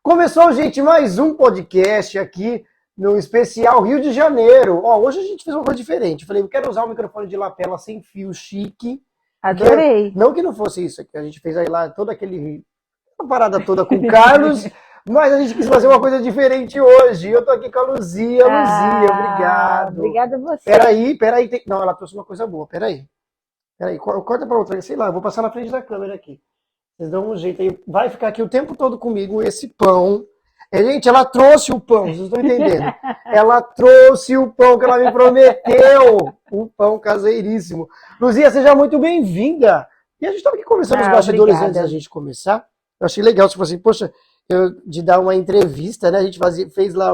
Começou, gente, mais um podcast aqui no especial Rio de Janeiro. Ó, hoje a gente fez uma coisa diferente. Eu falei, eu quero usar o microfone de lapela sem fio chique. Adorei. Não que não fosse isso aqui, a gente fez aí lá toda uma parada toda com o Carlos, mas a gente quis fazer uma coisa diferente hoje. Eu tô aqui com a Luzia. Luzia, obrigado. Obrigada a você. Peraí. Não, ela trouxe uma coisa boa, peraí. Corta pra outra, sei lá, eu vou passar na frente da câmera aqui. Vocês dão um jeito aí. Vai ficar aqui o tempo todo comigo esse pão. Gente, ela trouxe o pão, vocês estão entendendo? Ela trouxe o pão que ela me prometeu. Um pão caseiríssimo. Luzia, seja muito bem-vinda. E a gente estava aqui conversando nos bastidores obrigada. antes da gente começar. Eu achei legal, tipo assim, poxa, de dar uma entrevista, né? A gente fez lá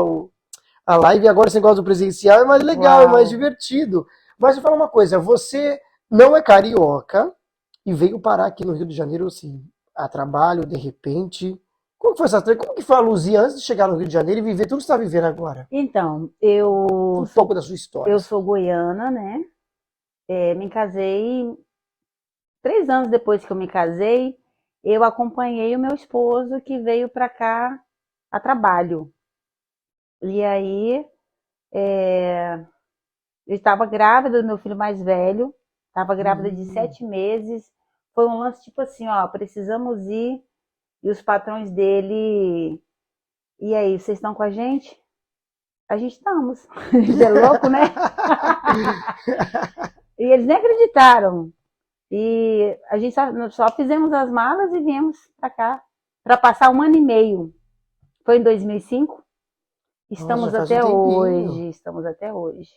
a live e agora esse negócio do presencial é mais legal, é mais divertido. Mas eu falo uma coisa, você não é carioca e veio parar aqui no Rio de Janeiro, assim, a trabalho, de repente. Como que foi a Luzia antes de chegar no Rio de Janeiro e viver tudo que você está vivendo agora? Então, Um pouco da sua história. Eu sou goiana, né? Me casei 3 anos depois que eu me casei. Eu acompanhei o meu esposo que veio para cá a trabalho. E aí, eu estava grávida do meu filho mais velho. Estava grávida de 7 meses. Foi um lance tipo assim, ó, precisamos ir. E os patrões dele, e aí, vocês estão com a gente? A gente estamos. É louco, né? E eles nem acreditaram. E a gente só fizemos as malas e viemos para cá, para passar 1 ano e meio. Foi em 2005. Estamos até hoje. Estamos até hoje.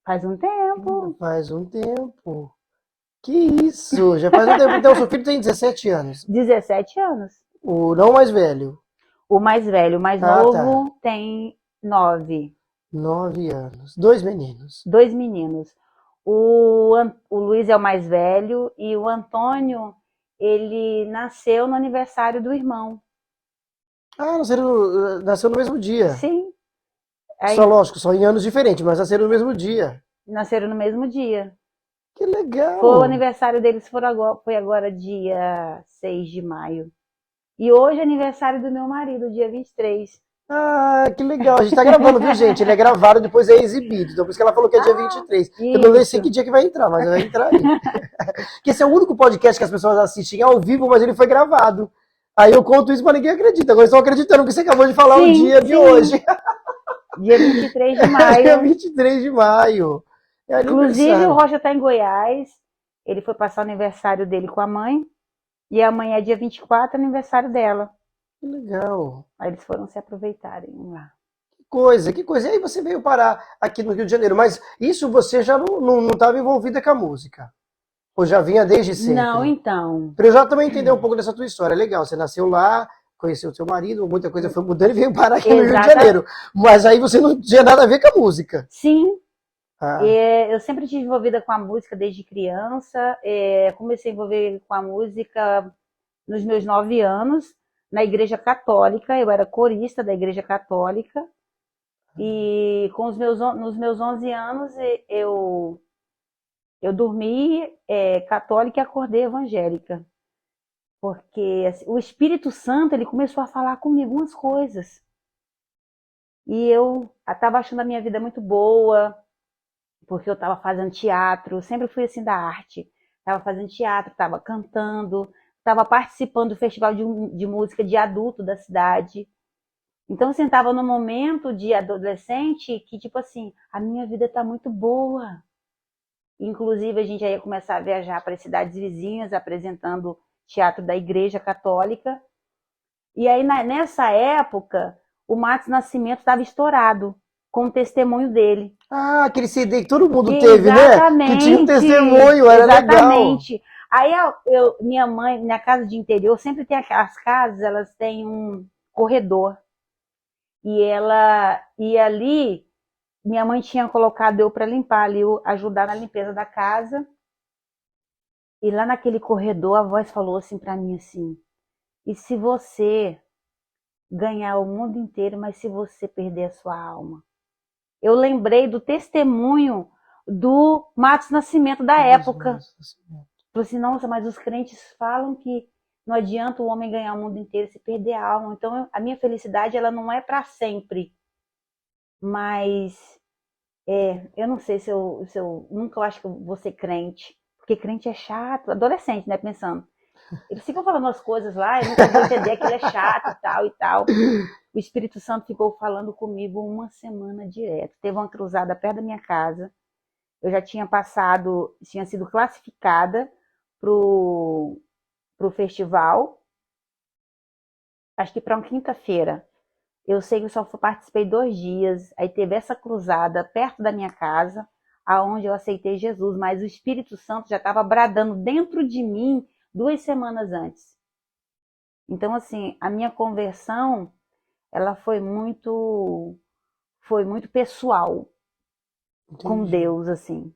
Faz um tempo. Faz um tempo. Que isso? Já faz um tempo. Então, o seu filho tem 17 anos. 17 anos. Não o mais velho. O mais velho. O mais novo tem 9. 9 anos. 2 meninos. 2 meninos. O Luiz é o mais velho e o Antônio, ele nasceu no aniversário do irmão. Ah, nasceu no mesmo dia. Sim. Só lógico, só em anos diferentes, mas nasceram no mesmo dia. Nasceram no mesmo dia. Que legal! O aniversário deles foi agora dia 6 de maio. E hoje é aniversário do meu marido, dia 23. Ah, que legal. A gente tá gravando, viu, gente? Ele é gravado, depois é exibido. Então, por isso que ela falou que é dia 23. Eu não sei que dia que vai entrar, mas vai entrar aí. Porque esse é o único podcast que as pessoas assistem ao vivo, mas ele foi gravado. Aí eu conto isso, mas ninguém acredita. Agora estão acreditando que você acabou de falar o dia de hoje. Dia 23 de maio. Dia 23 de maio. Inclusive, o Rocha tá em Goiás. Ele foi passar o aniversário dele com a mãe. E amanhã é dia 24, aniversário dela. Que legal. Aí eles foram se aproveitarem lá. Que coisa. E aí você veio parar aqui no Rio de Janeiro. Mas isso você já não estava envolvida com a música? Ou já vinha desde sempre? Não, então. Para eu já também entender um pouco dessa tua história. Legal, você nasceu lá, conheceu o seu marido, muita coisa foi mudando e veio parar aqui no Rio de Janeiro. Mas aí você não tinha nada a ver com a música. Sim. Eu sempre estive envolvida com a música desde criança. Comecei a envolver com a música nos meus 9 anos, na Igreja Católica. Eu era corista da Igreja Católica. E nos meus 11 anos eu dormi católica e acordei evangélica. Porque assim, o Espírito Santo ele começou a falar comigo umas coisas. E eu estava achando a minha vida muito boa, porque eu estava fazendo teatro, sempre fui assim da arte. Estava fazendo teatro, estava cantando, estava participando do festival de música de adulto da cidade. Então eu sentava num momento de adolescente que, tipo assim, a minha vida está muito boa. Inclusive a gente já ia começar a viajar para as cidades vizinhas, apresentando teatro da Igreja Católica. E aí nessa época, o Matos Nascimento estava estourado com o testemunho dele. Ah, aquele CD que todo mundo teve, exatamente, né? Que tinha um testemunho, era exatamente. Legal. Aí minha mãe, na casa de interior, sempre tem aquelas casas, elas têm um corredor. E ali, minha mãe tinha colocado eu para limpar ali, ajudar na limpeza da casa. E lá naquele corredor, a voz falou assim para mim assim: e se você ganhar o mundo inteiro, mas se você perder a sua alma? Eu lembrei do testemunho do Matos Nascimento da época. Falei assim, nossa, mas os crentes falam que Não adianta o homem ganhar o mundo inteiro e se perder a alma. Então, a minha felicidade, ela não é para sempre. Mas, eu não sei se eu nunca eu acho que eu vou ser crente. Porque crente é chato. Adolescente, né? Pensando. Eles ficam falando as coisas lá, eu nunca vou entender, aquilo é chato e tal e tal. O Espírito Santo ficou falando comigo uma semana direto. Teve uma cruzada perto da minha casa. Eu já tinha passado, tinha sido classificada pro festival, acho que para uma quinta-feira. Eu sei que eu só participei 2 dias, aí teve essa cruzada perto da minha casa, aonde eu aceitei Jesus, mas o Espírito Santo já estava bradando dentro de mim 2 semanas antes. Então, assim, a minha conversão, ela foi muito pessoal com Entendi. Deus, assim.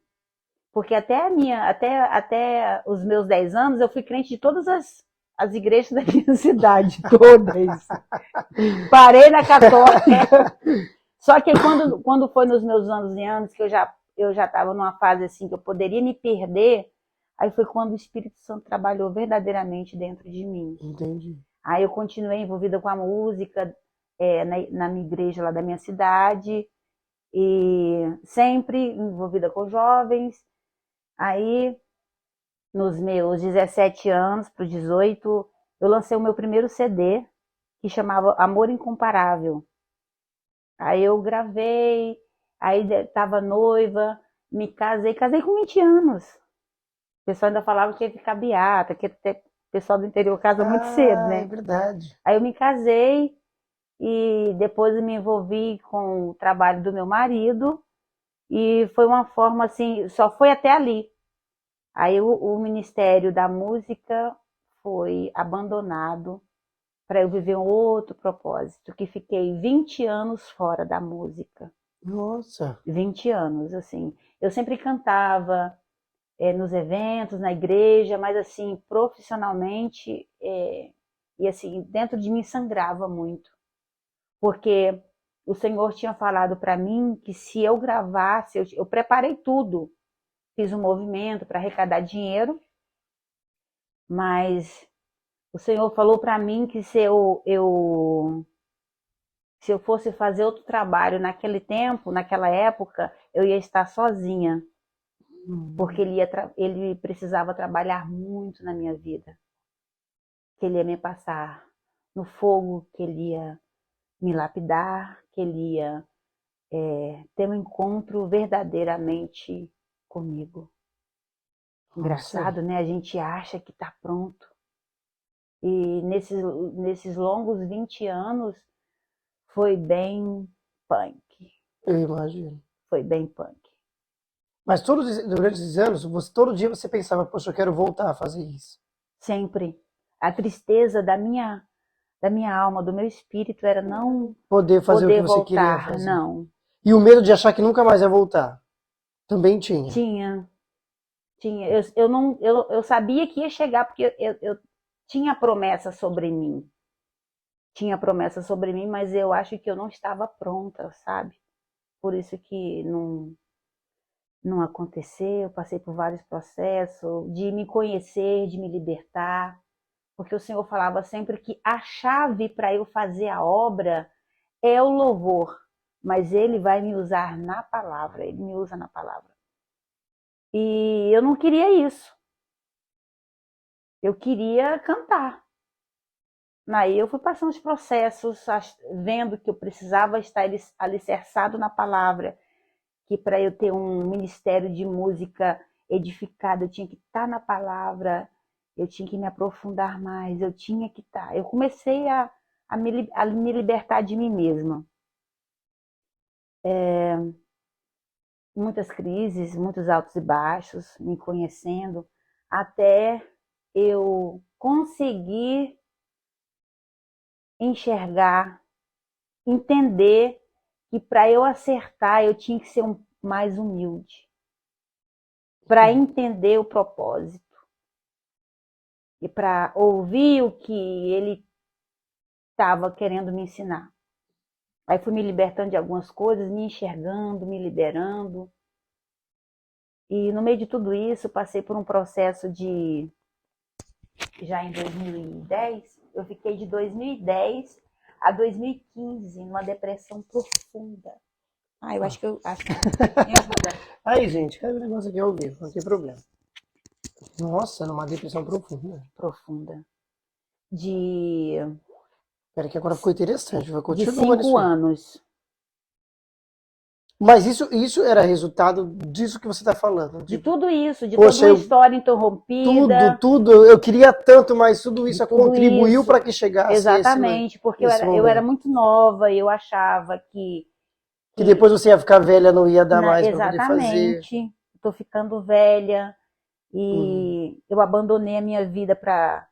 Porque até os meus 10 anos, eu fui crente de todas as igrejas da minha cidade, todas. Parei na católica. Só que quando foi nos meus anos e anos, que eu já estava numa fase assim, que eu poderia me perder, aí foi quando o Espírito Santo trabalhou verdadeiramente dentro de mim. Entendi. Aí eu continuei envolvida com a música, na minha igreja lá da minha cidade, e sempre envolvida com jovens. Aí, nos meus 17 anos para os 18, eu lancei o meu primeiro CD, que chamava Amor Incomparável. Aí eu gravei, aí estava noiva, me casei com 20 anos. O pessoal ainda falava que ia ficar beata, que o pessoal do interior casa muito cedo, Ah, é né? verdade. Aí eu me casei e depois eu me envolvi com o trabalho do meu marido e foi uma forma assim, só foi até ali. Aí o Ministério da Música foi abandonado para eu viver um outro propósito, que fiquei 20 anos fora da música. Nossa. 20 anos, assim. Eu sempre cantava nos eventos, na igreja, mas assim, profissionalmente, e assim, dentro de mim sangrava muito. Porque o Senhor tinha falado para mim que se eu gravasse, eu preparei tudo. Fiz um movimento para arrecadar dinheiro, mas o Senhor falou para mim que se eu fosse fazer outro trabalho naquele tempo, naquela época, eu ia estar sozinha, porque ele precisava trabalhar muito na minha vida, que ele ia me passar no fogo, que ele ia me lapidar, que ele ia ter um encontro verdadeiramente comigo. Nossa. Engraçado, né? A gente acha que está pronto. E nesses longos 20 anos, foi bem punk. Eu imagino. Foi bem punk. Mas durante esses anos, todo dia você pensava, poxa, eu quero voltar a fazer isso. Sempre. A tristeza da minha alma, do meu espírito, era não Poder fazer o que poder você queria voltar, fazer. não. E o medo de achar que nunca mais ia voltar. Também tinha. Tinha, tinha. Eu não, eu sabia que ia chegar, porque eu tinha promessa sobre mim. Tinha promessa sobre mim, mas eu acho que eu não estava pronta, sabe? Por isso que não aconteceu. Eu passei por vários processos de me conhecer, de me libertar. Porque o Senhor falava sempre que a chave para eu fazer a obra é o louvor, mas Ele vai me usar na palavra, Ele me usa na palavra. E eu não queria isso, eu queria cantar. Aí eu fui passando os processos, vendo que eu precisava estar alicerçado na palavra, que para eu ter um ministério de música edificado, eu tinha que estar na palavra, eu tinha que me aprofundar mais, eu tinha que estar. Eu comecei a me libertar de mim mesma. Muitas crises, muitos altos e baixos, me conhecendo, até eu conseguir enxergar, entender que para eu acertar eu tinha que ser mais humilde, para entender o propósito e para ouvir o que ele estava querendo me ensinar. Aí fui me libertando de algumas coisas, me enxergando, me liberando. E no meio de tudo isso, passei por um processo de já em 2010, eu fiquei de 2010 a 2015 numa depressão profunda. Eu acho que me ajuda. Aí, gente, caiu o negócio aqui ao vivo, não tem problema. Nossa, numa depressão profunda. Profunda. De Pera que agora ficou interessante, vai de continuar 5 isso aí. anos. Mas isso era resultado disso que você está falando. De Tipo, tudo isso, de toda poxa, uma história interrompida, tudo, eu queria tanto, mas tudo de isso tudo contribuiu isso. para que chegasse Exatamente, porque esse eu era momento. muito nova e eu achava Que que depois você ia ficar velha, não ia dar mais para poder fazer. exatamente, estou ficando velha Uhum. e eu abandonei a minha vida para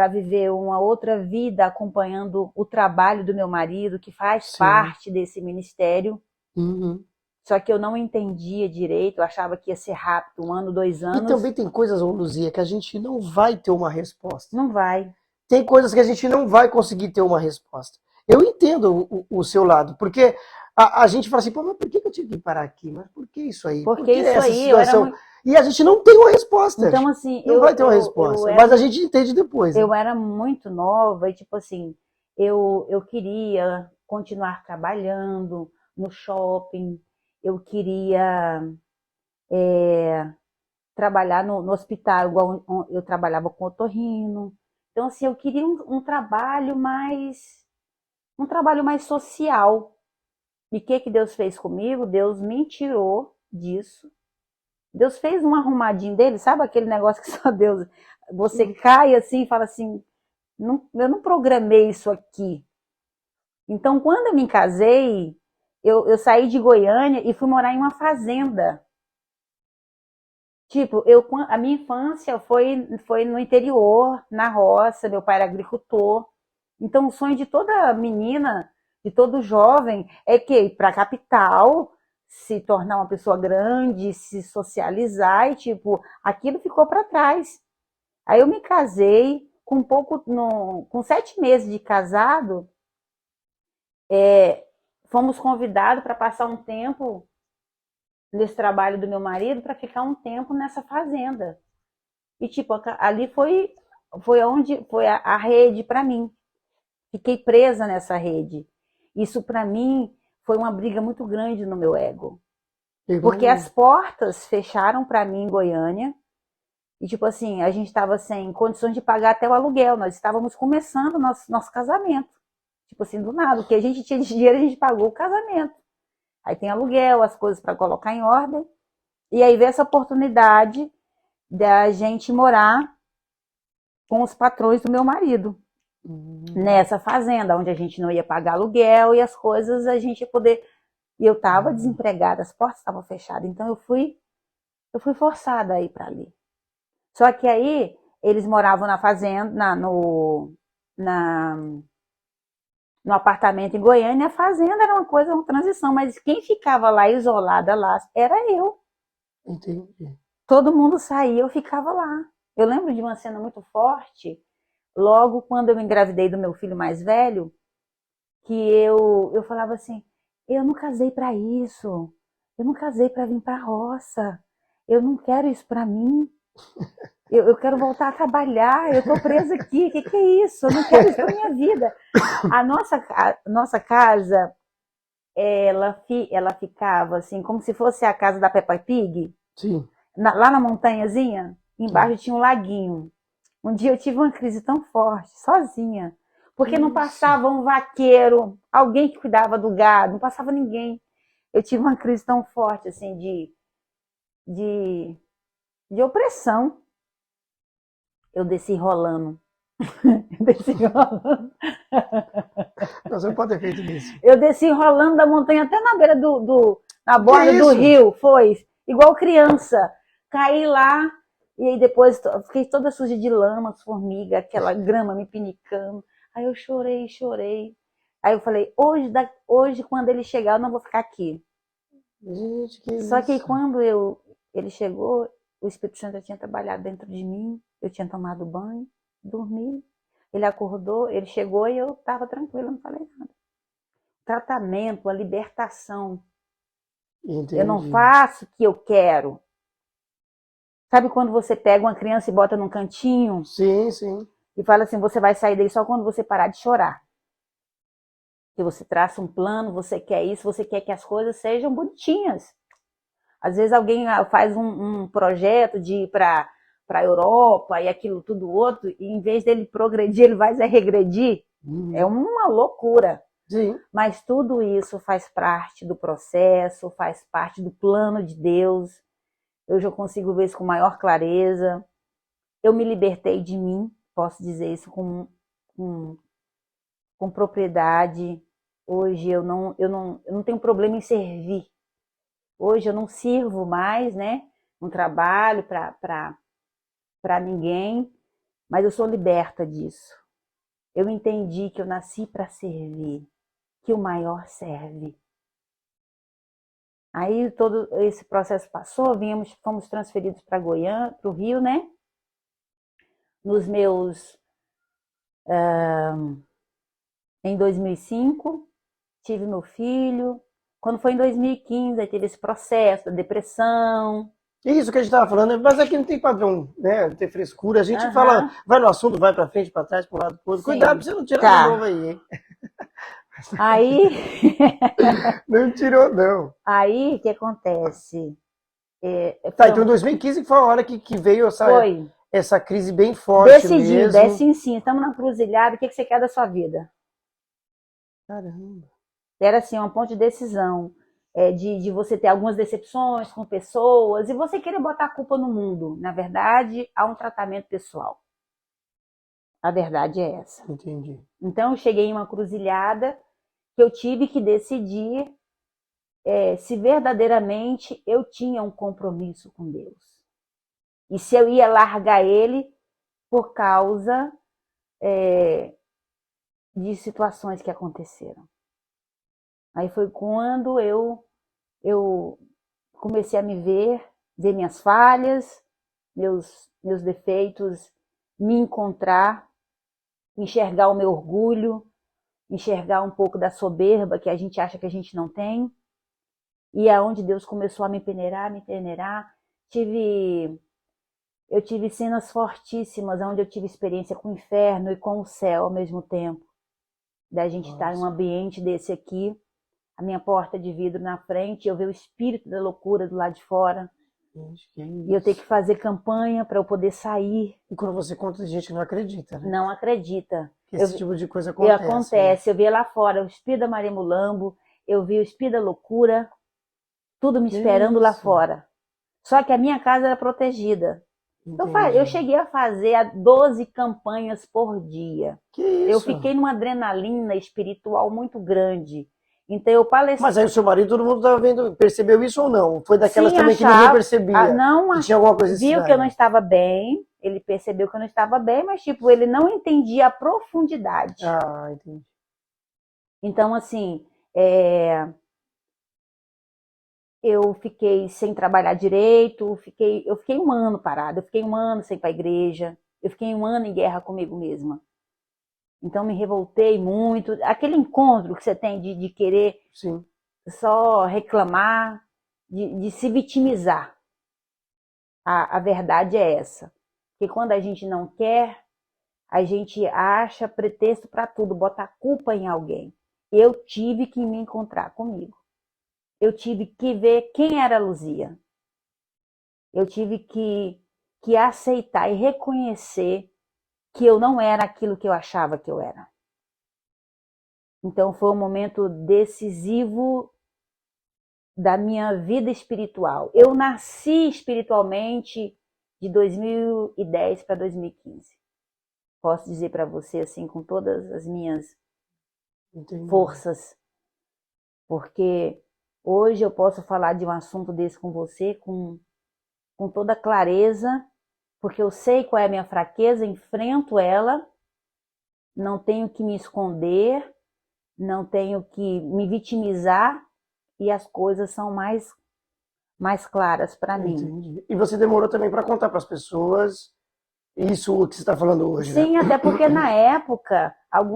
viver uma outra vida acompanhando o trabalho do meu marido, que faz Sim. parte desse ministério. Uhum. Só que eu não entendia direito, eu achava que ia ser rápido, 1 ano, 2 E anos. também tem coisas, ô Luzia, que a gente não vai ter uma resposta. Não vai. Tem coisas que a gente não vai conseguir ter uma resposta. Eu entendo o seu lado, porque a gente fala assim, pô, mas por que eu tive que parar aqui? Mas por que isso aí? Por Porque que isso essa aí, eu era situação? muito. E a gente não tem uma resposta. Então, assim, Não vai ter uma resposta. Mas a gente entende depois, né? eu era muito nova e, tipo assim, eu queria continuar trabalhando no shopping, eu queria trabalhar no hospital, igual eu trabalhava com otorrino. Então, assim, eu queria um trabalho mais social. E o que Deus fez comigo? Deus me tirou disso. Deus fez um arrumadinho dele, sabe aquele negócio que só Deus. Você cai assim e fala assim: não, eu não programei isso aqui. Então, quando eu me casei, eu saí de Goiânia e fui morar em uma fazenda. Tipo, a minha infância foi no interior, na roça, meu pai era agricultor. Então, o sonho de toda menina, de todo jovem, é que ir para a capital, se tornar uma pessoa grande, se socializar e, tipo, aquilo ficou para trás. Aí eu me casei, com 7 meses de casado, fomos convidados para passar um tempo nesse trabalho do meu marido, para ficar um tempo nessa fazenda. E, tipo, ali foi onde foi a rede para mim. Fiquei presa nessa rede. Isso, para mim, foi uma briga muito grande no meu ego. Eu Porque as imagino. portas fecharam para mim em Goiânia. E, tipo assim, a gente estava sem condições de pagar até o aluguel. Nós estávamos começando nosso casamento. Tipo assim, do nada. O que a gente tinha de dinheiro, a gente pagou o casamento. Aí tem aluguel, as coisas para colocar em ordem. E aí veio essa oportunidade da gente morar com os patrões do meu marido. Nessa fazenda, onde a gente não ia pagar aluguel e as coisas a gente ia poder. E eu estava desempregada, as portas estavam fechadas. Então eu fui forçada a ir para ali. Só que aí eles moravam na fazenda, na, no apartamento em Goiânia, a fazenda era uma coisa, uma transição, mas quem ficava lá isolada lá era eu. Entendi. Todo mundo saía, eu ficava lá. Eu lembro de uma cena muito forte, logo quando eu engravidei do meu filho mais velho, que eu falava assim, eu não casei para isso, eu não casei para vir para a roça, eu não quero isso para mim, eu quero voltar a trabalhar, eu estou presa aqui, o que é isso? Eu não quero isso para minha vida. A nossa casa, ela ficava assim, como se fosse a casa da Peppa Pig, Sim. lá na montanhazinha, Tá. embaixo tinha um laguinho. Um dia eu tive uma crise tão forte, sozinha, porque não Nossa. passava um vaqueiro, alguém que cuidava do gado, não passava ninguém. Eu tive uma crise tão forte, assim, de, de opressão. Eu desci rolando. Eu desci rolando. Não, você não pode ter feito isso. Eu desci rolando da montanha até na beira na Que borda do isso? rio, foi igual criança. Caí lá e aí depois fiquei toda suja de lama, formiga, aquela grama me pinicando. Aí eu chorei, chorei. Aí eu falei, hoje quando ele chegar, eu não vou ficar aqui. Gente, que Só que aí, isso? quando ele chegou, o Espírito Santo já tinha trabalhado dentro de mim, eu tinha tomado banho, dormi. Ele acordou, ele chegou e eu estava tranquila, não falei nada. Tratamento, a libertação. Eu não Entendi. faço o que eu quero. Sabe quando você pega uma criança e bota num cantinho? Sim, sim. E fala assim, você vai sair daí só quando você parar de chorar. Que você traça um plano, você quer isso, você quer que as coisas sejam bonitinhas. Às vezes alguém faz um projeto de ir para a Europa e aquilo tudo outro, e em vez dele progredir, ele vai regredir. É uma loucura. Sim. Mas tudo isso faz parte do processo, faz parte do plano de Deus. Eu já consigo ver isso com maior clareza. Eu me libertei de mim, posso dizer isso com propriedade. Hoje eu não tenho problema em servir. Hoje eu não sirvo mais, né? Não trabalho para ninguém, mas eu sou liberta disso. Eu entendi que eu nasci para servir, que o maior serve. Aí todo esse processo passou, fomos transferidos para Goiânia, para o Rio, né? Nos meus... em 2005, tive meu filho. Quando foi em 2015, aí teve esse processo da depressão. Isso que a gente estava falando, mas aqui não tem padrão, né? Não tem frescura. A gente fala, vai no assunto, vai para frente, para trás, para um lado, para o outro. Cuidado para você não tirar de novo aí, hein? Aí... Não tirou, não. Aí, o que acontece? Tá, então em 2015 foi a hora que veio essa crise bem forte mesmo. Decidi, sim. Estamos na cruzilhada, o que você quer da sua vida? Caramba. Era assim, uma ponto de decisão. De você ter algumas decepções com pessoas e você querer botar a culpa no mundo. Na verdade, há um tratamento pessoal. A verdade é essa. Entendi. Então, eu cheguei em uma cruzilhada que eu tive que decidir se verdadeiramente eu tinha um compromisso com Deus. E se eu ia largar ele por causa de situações que aconteceram. Aí foi quando eu comecei a me ver minhas falhas, meus defeitos, me encontrar, enxergar o meu orgulho, enxergar um pouco da soberba que a gente acha que a gente não tem. E é onde Deus começou a me peneirar. Eu tive cenas fortíssimas, onde eu tive experiência com o inferno e com o céu ao mesmo tempo. Da gente estar em um ambiente desse aqui, a minha porta de vidro na frente, eu ver o espírito da loucura do lado de fora. E eu ter que fazer campanha para eu poder sair. E quando você conta, tem gente que não acredita, né? Não acredita. Que esse tipo de coisa acontece. Acontece. Né? Eu vi lá fora o espírito da Maria Mulambo, eu vi o espírito da loucura, tudo me esperando lá fora. Só que a minha casa era protegida. Eu cheguei a fazer 12 campanhas por dia. Que isso? Eu fiquei numa adrenalina espiritual muito grande. Então eu palestrei. Mas aí o seu marido, todo mundo estava vendo, percebeu isso ou não? Foi daquelas também que ninguém percebia? Não, tinha alguma coisa viu que eu não estava bem, ele percebeu que eu não estava bem, mas tipo, ele não entendia a profundidade. Ah, entendi. Então, assim, eu fiquei sem trabalhar direito, eu fiquei um ano parada, eu fiquei um ano sem ir para a igreja, eu fiquei um ano em guerra comigo mesma. Então me revoltei muito. Aquele encontro que você tem de querer só reclamar, de se vitimizar. A verdade é essa. Que quando a gente não quer, a gente acha pretexto para tudo, bota a culpa em alguém. Eu tive que me encontrar comigo. Eu tive que ver quem era a Luzia. Eu tive que aceitar e reconhecer que eu não era aquilo que eu achava que eu era. Então foi um momento decisivo da minha vida espiritual. Eu nasci espiritualmente de 2010 para 2015. Posso dizer para você assim com todas as minhas forças. Porque hoje eu posso falar de um assunto desse com você com toda clareza, porque eu sei qual é a minha fraqueza, enfrento ela, não tenho que me esconder, não tenho que me vitimizar e as coisas são mais claras para mim. E você demorou também para contar para as pessoas isso que você está falando hoje, Sim, né? Até porque na época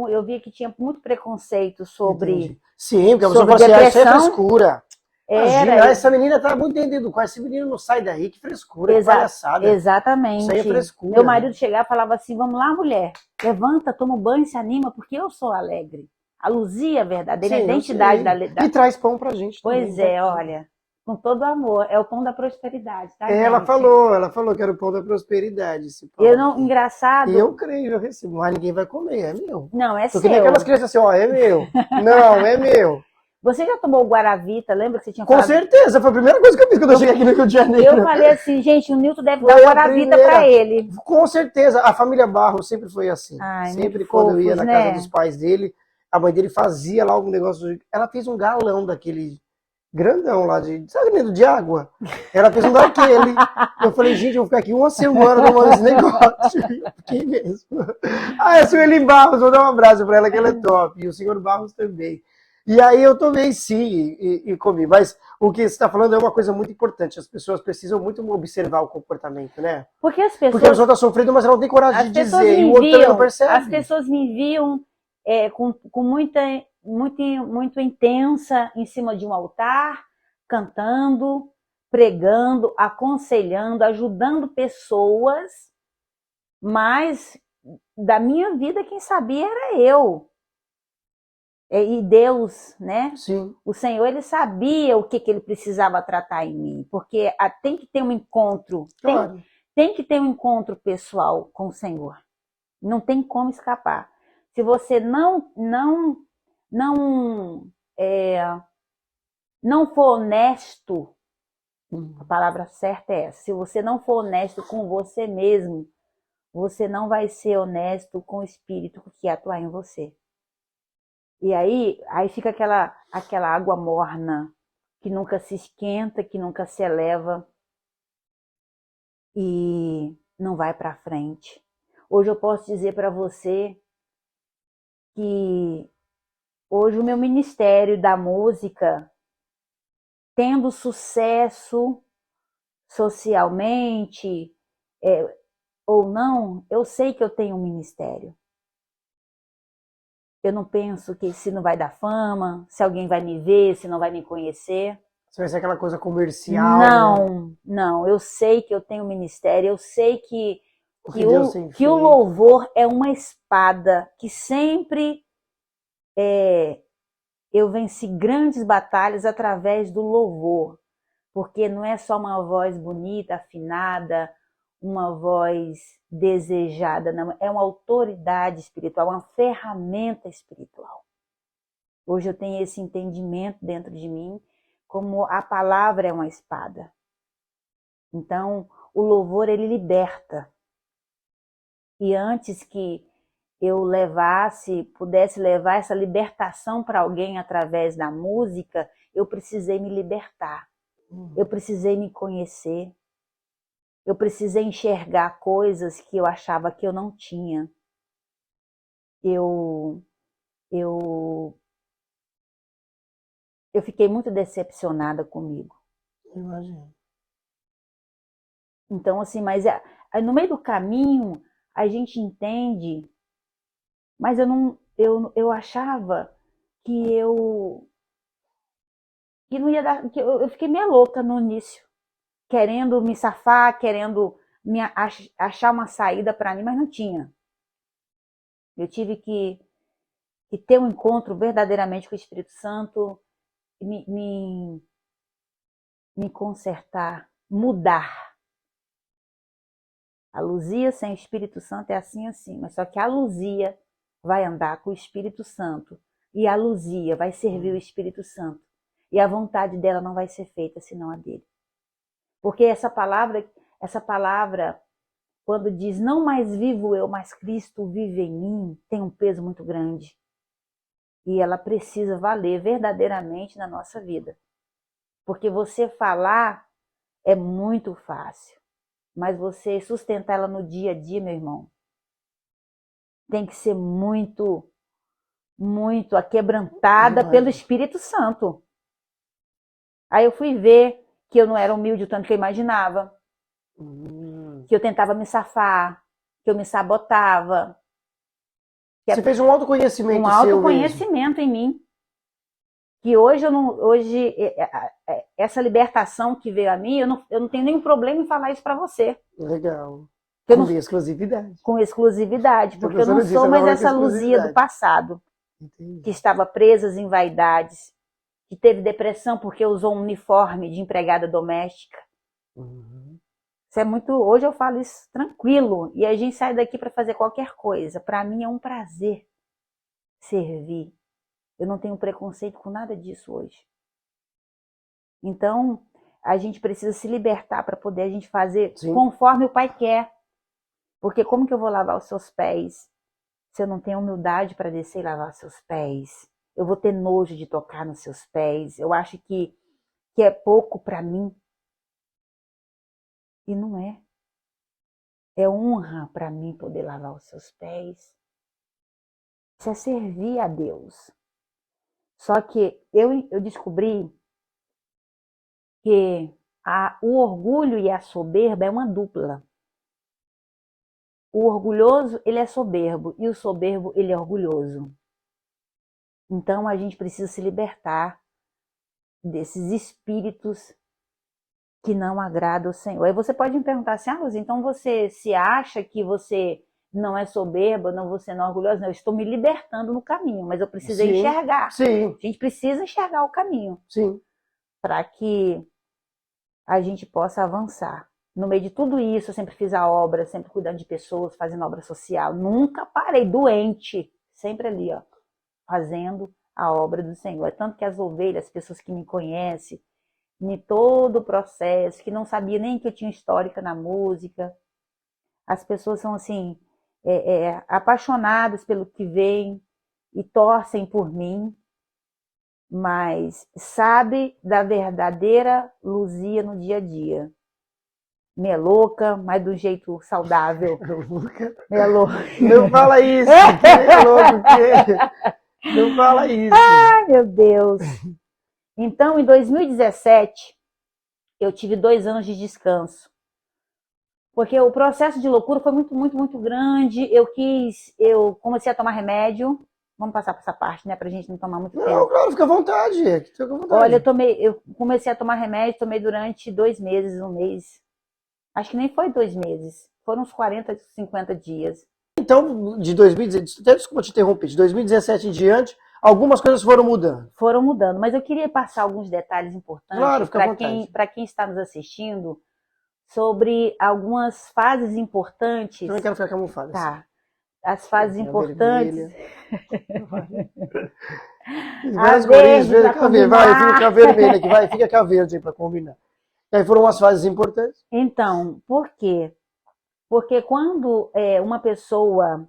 eu via que tinha muito preconceito sobre Sim, porque você fala assim, isso é frescura. Imagina, essa menina tá muito entendendo com esse menino não sai daí, que frescura, que palhaçada. Exatamente. Isso aí é frescura. Meu marido chegava e falava assim, vamos lá, mulher, levanta, toma um banho, se anima, porque eu sou alegre. A Luzia verdadeira, a identidade da... E traz pão pra gente também. Pois é, olha, com todo amor, é o pão da prosperidade, tá, Ela gente? falou que era o pão da prosperidade. Esse pão eu não, engraçado. E eu creio, eu recebo, mas ninguém vai comer, é meu. Não, é seu. Que nem aquelas crianças assim, ó, é meu. Não, é meu. Você já tomou Guaravita? Lembra que você tinha falado? Com certeza, foi a primeira coisa que eu fiz quando eu cheguei aqui no Rio de Janeiro. Eu falei assim, gente, o Nilton deve dar Guaravita pra ele. Com certeza, a família Barros sempre foi assim. Sempre quando eu ia na casa dos pais dele, a mãe dele fazia lá algum negócio. Ela fez um galão daquele grandão lá, sabe, de água. Ela fez um daquele. Eu falei, gente, eu vou ficar aqui uma semana tomando esse negócio. Fiquei mesmo. A Sueli Barros, vou dar um abraço pra ela, que ela é top. E o senhor Barros também. E aí eu tomei sim e comi. Mas o que você está falando é uma coisa muito importante. As pessoas precisam muito observar o comportamento, né? Porque as pessoas... Porque a pessoa está sofrendo, mas ela não tem coragem de dizer. E o outro também não percebe. As pessoas me enviam com muito intensa em cima de um altar, cantando, pregando, aconselhando, ajudando pessoas. Mas da minha vida quem sabia era eu. E Deus, né? Sim. O Senhor, ele sabia o que ele precisava tratar em mim, porque tem que ter um encontro, tem que ter um encontro pessoal com o Senhor. Não tem como escapar. Se você não for honesto, a palavra certa é essa, se você não for honesto com você mesmo, você não vai ser honesto com o Espírito que atua em você. E aí fica aquela água morna, que nunca se esquenta, que nunca se eleva e não vai para frente. Hoje eu posso dizer para você que hoje o meu ministério da música, tendo sucesso socialmente ou não, eu sei que eu tenho um ministério. Eu não penso que se não vai dar fama, se alguém vai me ver, se não vai me conhecer. Você vai ser aquela coisa comercial? Não. Eu sei que eu tenho um ministério, eu sei que o louvor é uma espada que sempre eu venci grandes batalhas através do louvor. Porque não é só uma voz bonita, afinada, uma voz desejada, não. É uma autoridade espiritual, uma ferramenta espiritual. Hoje eu tenho esse entendimento dentro de mim, como a palavra é uma espada. Então, o louvor, ele liberta. E antes que eu pudesse levar essa libertação para alguém através da música, eu precisei me libertar. Eu precisei me conhecer. Eu precisei enxergar coisas que eu achava que eu não tinha. Eu fiquei muito decepcionada comigo. Imagino. Então, assim, mas no meio do caminho a gente entende, mas eu achava que não ia dar, que eu fiquei meio louca no início. Querendo me safar, querendo achar uma saída para mim, mas não tinha. Eu tive que ter um encontro verdadeiramente com o Espírito Santo, me consertar, mudar. A Luzia sem o Espírito Santo é assim, mas só que a Luzia vai andar com o Espírito Santo e a Luzia vai servir o Espírito Santo e a vontade dela não vai ser feita senão a dele. Porque essa palavra, quando diz, não mais vivo eu, mas Cristo vive em mim, tem um peso muito grande. E ela precisa valer verdadeiramente na nossa vida. Porque você falar é muito fácil, mas você sustentar ela no dia a dia, meu irmão, tem que ser muito, muito aquebrantada pelo Espírito Santo. Aí eu fui ver que eu não era humilde o tanto que eu imaginava. Que eu tentava me safar, que eu me sabotava. Você fez um autoconhecimento seu autoconhecimento em mim. que hoje essa libertação que veio a mim, eu não tenho nenhum problema em falar isso para você. Legal. Com exclusividade. Com exclusividade, porque eu não sou mais essa Luzia do passado. Entendi. Que estava presa em vaidades, que teve depressão porque usou um uniforme de empregada doméstica. Uhum. Isso é muito. Hoje eu falo isso tranquilo, e a gente sai daqui para fazer qualquer coisa. Para mim é um prazer servir. Eu não tenho preconceito com nada disso hoje. Então, a gente precisa se libertar para poder a gente fazer Sim. conforme o Pai quer. Porque como que eu vou lavar os seus pés se eu não tenho humildade para descer e lavar seus pés? Eu vou ter nojo de tocar nos seus pés. Eu acho que é pouco para mim. E não é. É honra para mim poder lavar os seus pés. Isso é servir a Deus. Só que eu descobri que o orgulho e a soberba é uma dupla. O orgulhoso, ele é soberbo, e o soberbo, ele é orgulhoso. Então, a gente precisa se libertar desses espíritos que não agradam ao Senhor. Aí você pode me perguntar assim, Luz, então você se acha que você não é soberba, não, você não é orgulhosa? Não, eu estou me libertando no caminho, mas eu preciso enxergar. Sim. A gente precisa enxergar o caminho. Sim. Para que a gente possa avançar. No meio de tudo isso, eu sempre fiz a obra, sempre cuidando de pessoas, fazendo obra social. Nunca parei doente, sempre ali, ó, fazendo a obra do Senhor. É tanto que as ovelhas, as pessoas que me conhecem, em todo o processo, que não sabia nem que eu tinha histórica na música, as pessoas são assim, apaixonadas pelo que vem e torcem por mim, mas sabe da verdadeira Luzia no dia a dia. Meia louca, mas do jeito saudável. Meia louca. Não fala isso, meia louca, não fala isso. Ai, meu Deus. Então, em 2017, eu tive 2 anos de descanso. Porque o processo de loucura foi muito, muito, muito grande. Eu comecei a tomar remédio. Vamos passar por essa parte, né? Pra gente não tomar muito tempo. Não, claro, fica à vontade. Fica à vontade. Olha, eu comecei a tomar remédio, tomei durante 2 meses, 1 mês. Acho que nem foi 2 meses. Foram uns 40, 50 dias. Então, de 2017, até desculpa te interromper, de 2017 em diante, algumas coisas foram mudando. Foram mudando, mas eu queria passar alguns detalhes importantes claro, para quem está nos assistindo sobre algumas fases importantes. Também quero ficar camuflado. Tá. As fases importantes. Várias cores, vai, fica com a vermelha aqui, vai, fica com a verde aí para combinar. E aí foram as fases importantes. Então, por quê? Porque quando uma pessoa,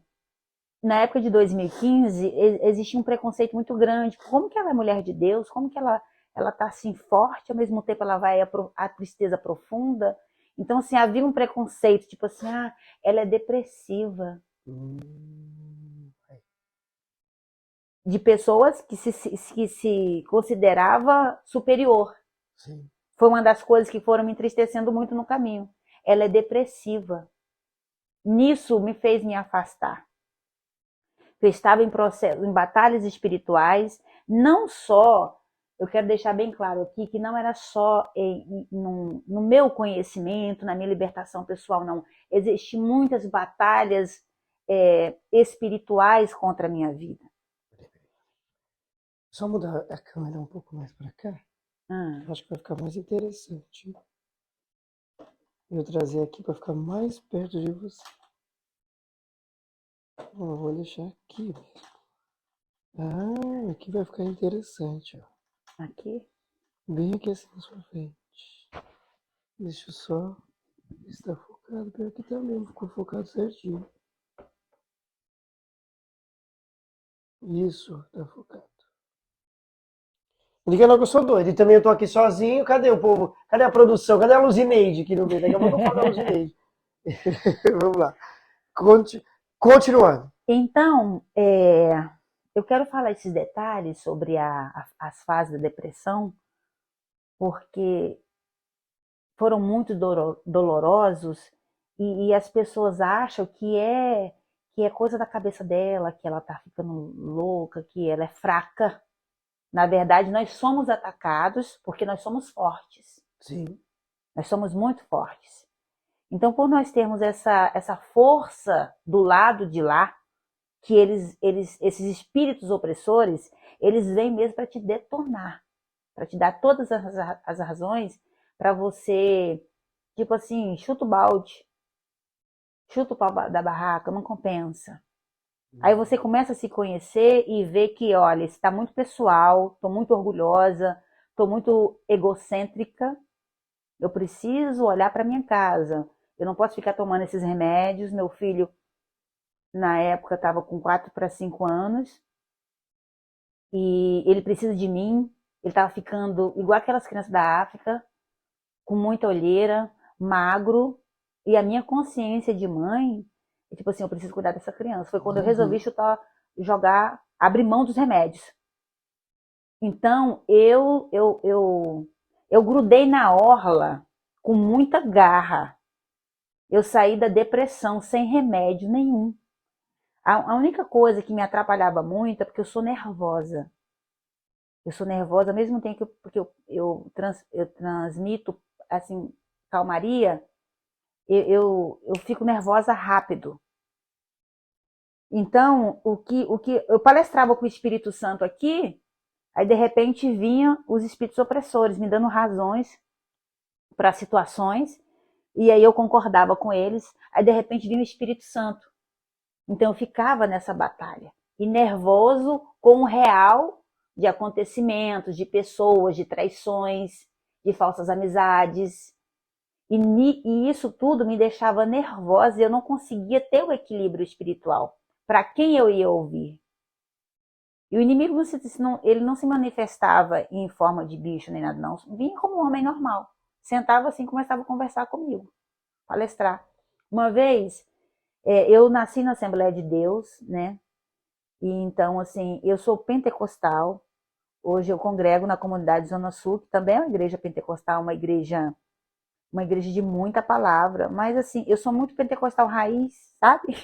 na época de 2015, existia um preconceito muito grande. Como que ela é mulher de Deus? Como que ela está assim forte, ao mesmo tempo ela vai à tristeza profunda? Então, assim, havia um preconceito, tipo assim, ela é depressiva. De pessoas que se considerava superior. Sim. Foi uma das coisas que foram me entristecendo muito no caminho. Ela é depressiva. Nisso me fez me afastar. Eu estava em batalhas espirituais, não só, eu quero deixar bem claro aqui, que não era só no meu conhecimento, na minha libertação pessoal, não. Existem muitas batalhas espirituais contra a minha vida. Só mudar a câmera um pouco mais para cá. Acho que vai ficar mais interessante. Eu trazer aqui para ficar mais perto de você. Eu vou deixar aqui mesmo. Aqui vai ficar interessante. Ó. Aqui? Bem aqui assim na sua frente. Deixa eu só ver se tá focado. Pior que tá mesmo, ficou focado certinho. Isso, tá focado. Diga não que eu sou doido. E também eu tô aqui sozinho. Cadê o povo? Cadê a produção? Cadê a Luzineide aqui no meio? Daqui a pouco eu falo da Luzineide. Vamos lá. Continuando. Então, eu quero falar esses detalhes sobre as fases da depressão, porque foram muito dolorosos e as pessoas acham que é coisa da cabeça dela, que ela tá ficando louca, que ela é fraca. Na verdade, nós somos atacados porque nós somos fortes. Sim. Nós somos muito fortes. Então, por nós termos essa força do lado de lá, que esses espíritos opressores, eles vêm mesmo para te detonar, para te dar todas as razões para você, tipo assim, chuta o balde, chuta o pau da barraca, não compensa. Aí você começa a se conhecer e ver que, olha, isso está muito pessoal, estou muito orgulhosa, estou muito egocêntrica, eu preciso olhar para minha casa, eu não posso ficar tomando esses remédios. Meu filho, na época, estava com 4 para 5 anos e ele precisa de mim. Ele estava ficando igual aquelas crianças da África, com muita olheira, magro, e a minha consciência de mãe, tipo assim, eu preciso cuidar dessa criança. Foi quando eu resolvi abrir mão dos remédios. Então, eu grudei na orla com muita garra. Eu saí da depressão sem remédio nenhum. A única coisa que me atrapalhava muito é porque eu sou nervosa. Eu sou nervosa ao mesmo tempo porque eu transmito assim, calmaria, eu fico nervosa rápido. Então, o que eu palestrava com o Espírito Santo aqui, aí de repente vinham os espíritos opressores me dando razões para situações, e aí eu concordava com eles, aí de repente vinha o Espírito Santo. Então eu ficava nessa batalha, e nervoso com o real de acontecimentos, de pessoas, de traições, de falsas amizades. E isso tudo me deixava nervosa e eu não conseguia ter o equilíbrio espiritual. Para quem eu ia ouvir? E o inimigo ele não se manifestava em forma de bicho nem nada, não. Vinha como um homem normal. Sentava assim e começava a conversar comigo, palestrar. Uma vez, eu nasci na Assembleia de Deus, né? E então, assim, eu sou pentecostal. Hoje eu congrego na comunidade Zona Sul, que também é uma igreja pentecostal, uma igreja de muita palavra, mas assim, eu sou muito pentecostal raiz, sabe?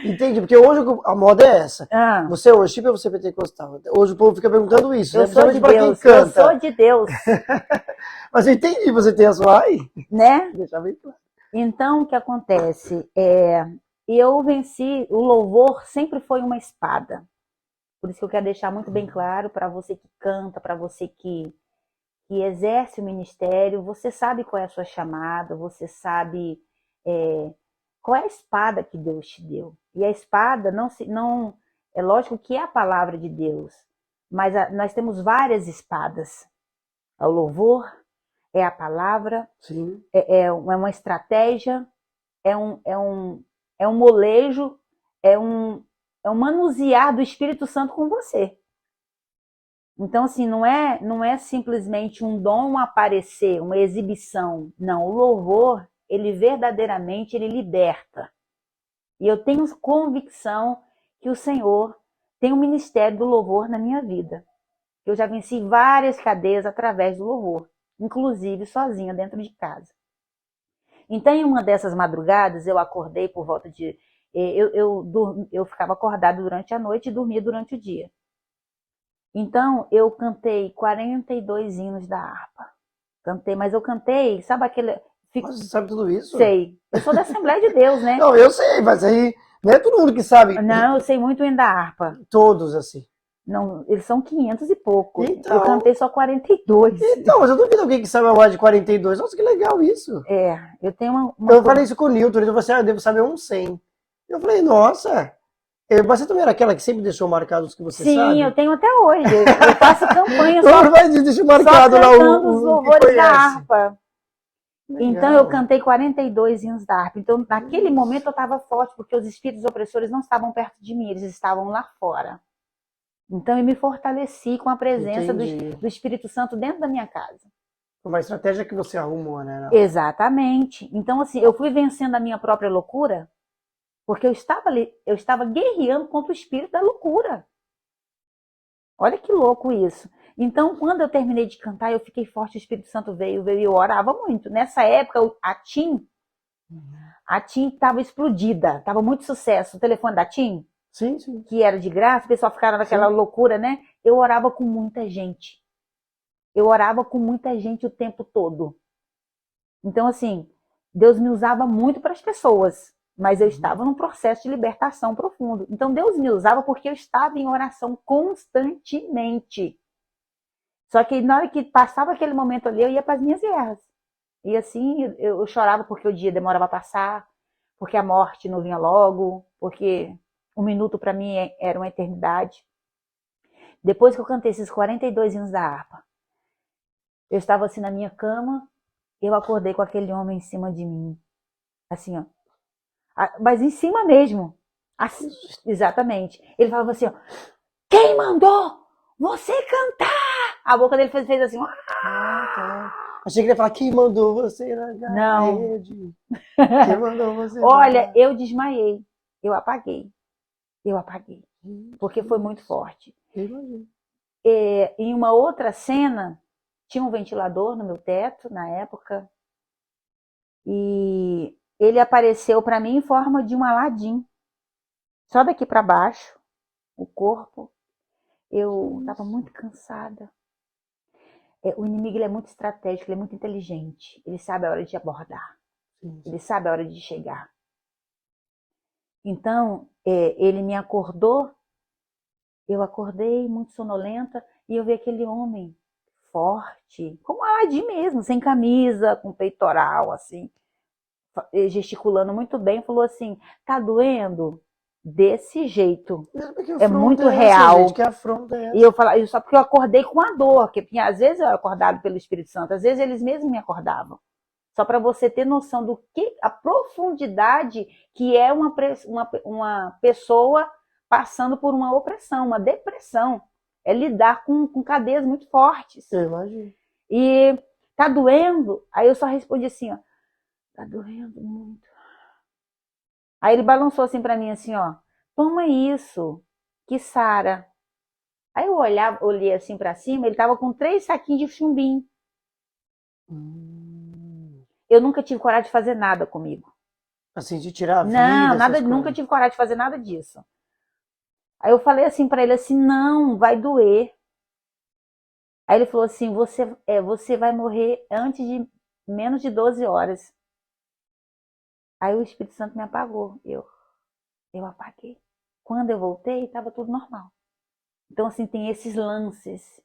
Entendi, porque hoje a moda é essa. Você é worship ou você é pentecostal? Hoje o povo fica perguntando isso, eu sou de Deus, eu sou de Deus. Mas eu entendi, você tem a sua aí. Né? Deixa bem claro. Então, o que acontece? Eu venci, o louvor sempre foi uma espada. Por isso que eu quero deixar muito bem claro para você que canta, para você que exerce o ministério, você sabe qual é a sua chamada, você sabe qual é a espada que Deus te deu. E a espada não é lógico que é a palavra de Deus, mas nós temos várias espadas. O louvor é a palavra, sim, é uma estratégia, é um molejo, é um manusear do Espírito Santo com você. Então, assim, não é simplesmente um dom aparecer, uma exibição. Não, o louvor, ele verdadeiramente, ele liberta. E eu tenho convicção que o Senhor tem um ministério do louvor na minha vida. Eu já venci várias cadeias através do louvor, inclusive sozinha dentro de casa. Então, em uma dessas madrugadas, eu acordei por volta de... Eu ficava acordada durante a noite e dormia durante o dia. Então, eu cantei 42 hinos da harpa. Cantei, mas eu cantei, sabe aquele... Você sabe tudo isso? Sei. Eu sou da Assembleia de Deus, né? Não, eu sei, mas aí não é todo mundo que sabe. Não, eu sei muito o hino da harpa. Todos, assim. Não, eles são 500 e pouco. Então, eu cantei só 42. Então, mas eu duvido alguém que sabe a voz de 42. Nossa, que legal isso. Eu tenho Eu falei isso com o Newton, ele falou assim, eu devo saber uns 100. Eu falei, nossa... Você também era aquela que sempre deixou marcado os que você sabe? Sim, eu tenho até hoje. Eu faço campanha só marcado lá os louvores da harpa. Legal. Então eu cantei 42 hinos da harpa. Então naquele momento eu estava forte, porque os espíritos opressores não estavam perto de mim, eles estavam lá fora. Então eu me fortaleci com a presença do Espírito Santo dentro da minha casa. Uma estratégia que você arrumou, né? Exatamente. Então assim, eu fui vencendo a minha própria loucura, porque eu estava guerreando contra o espírito da loucura. Olha que louco isso. Então, quando eu terminei de cantar, eu fiquei forte, o Espírito Santo veio e eu orava muito. Nessa época, a TIM estava explodida, estava muito sucesso. O telefone da TIM, Sim, sim. que era de graça, o pessoal ficava naquela loucura, né? Eu orava com muita gente. Eu orava com muita gente o tempo todo. Então, assim, Deus me usava muito para as pessoas, mas eu estava num processo de libertação profundo. Então, Deus me usava porque eu estava em oração constantemente. Só que na hora que passava aquele momento ali, eu ia para as minhas guerras. E assim, eu chorava porque o dia demorava a passar, porque a morte não vinha logo, porque um minuto para mim era uma eternidade. Depois que eu cantei esses 42 hinos da harpa, eu estava assim na minha cama, eu acordei com aquele homem em cima de mim. Assim, ó. Mas em cima mesmo. Assim, exatamente. Ele falava assim, ó, quem mandou você cantar? A boca dele fez assim, ó. Tá. Achei que ele ia falar, quem mandou você na rede? Quem mandou você? Olha, eu desmaiei. Eu apaguei. Porque foi muito forte. Em uma outra cena, tinha um ventilador no meu teto, na época, e ele apareceu para mim em forma de um Aladim. Só daqui para baixo, o corpo. Eu estava muito cansada. O inimigo ele é muito estratégico, ele é muito inteligente. Ele sabe a hora de abordar. Ele sabe a hora de chegar. Então, ele me acordou. Eu acordei muito sonolenta e eu vi aquele homem forte, como Aladim mesmo, sem camisa, com peitoral, assim, gesticulando muito bem, falou assim, tá doendo? Desse jeito. É muito real. Gente, que afronta é essa? E eu falava, só porque eu acordei com a dor, porque às vezes eu era acordado pelo Espírito Santo, às vezes eles mesmos me acordavam. Só para você ter noção do que a profundidade que é uma pessoa passando por uma opressão, uma depressão. É lidar com cadeias muito fortes. Eu imagino. E tá doendo? Aí eu só respondi assim, ó, tá doendo muito. Aí ele balançou assim para mim, assim, ó, toma isso, que sara. Aí eu olhei assim para cima, ele tava com 3 saquinhos de chumbim. Eu nunca tive coragem de fazer nada comigo. Assim, de tirar a vida? Não, nada, nunca tive coragem de fazer nada disso. Aí eu falei assim para ele assim, não, vai doer. Aí ele falou assim, você vai morrer antes de menos de 12 horas. Aí o Espírito Santo me apagou. Eu apaguei. Quando eu voltei, estava tudo normal. Então, assim, tem esses lances.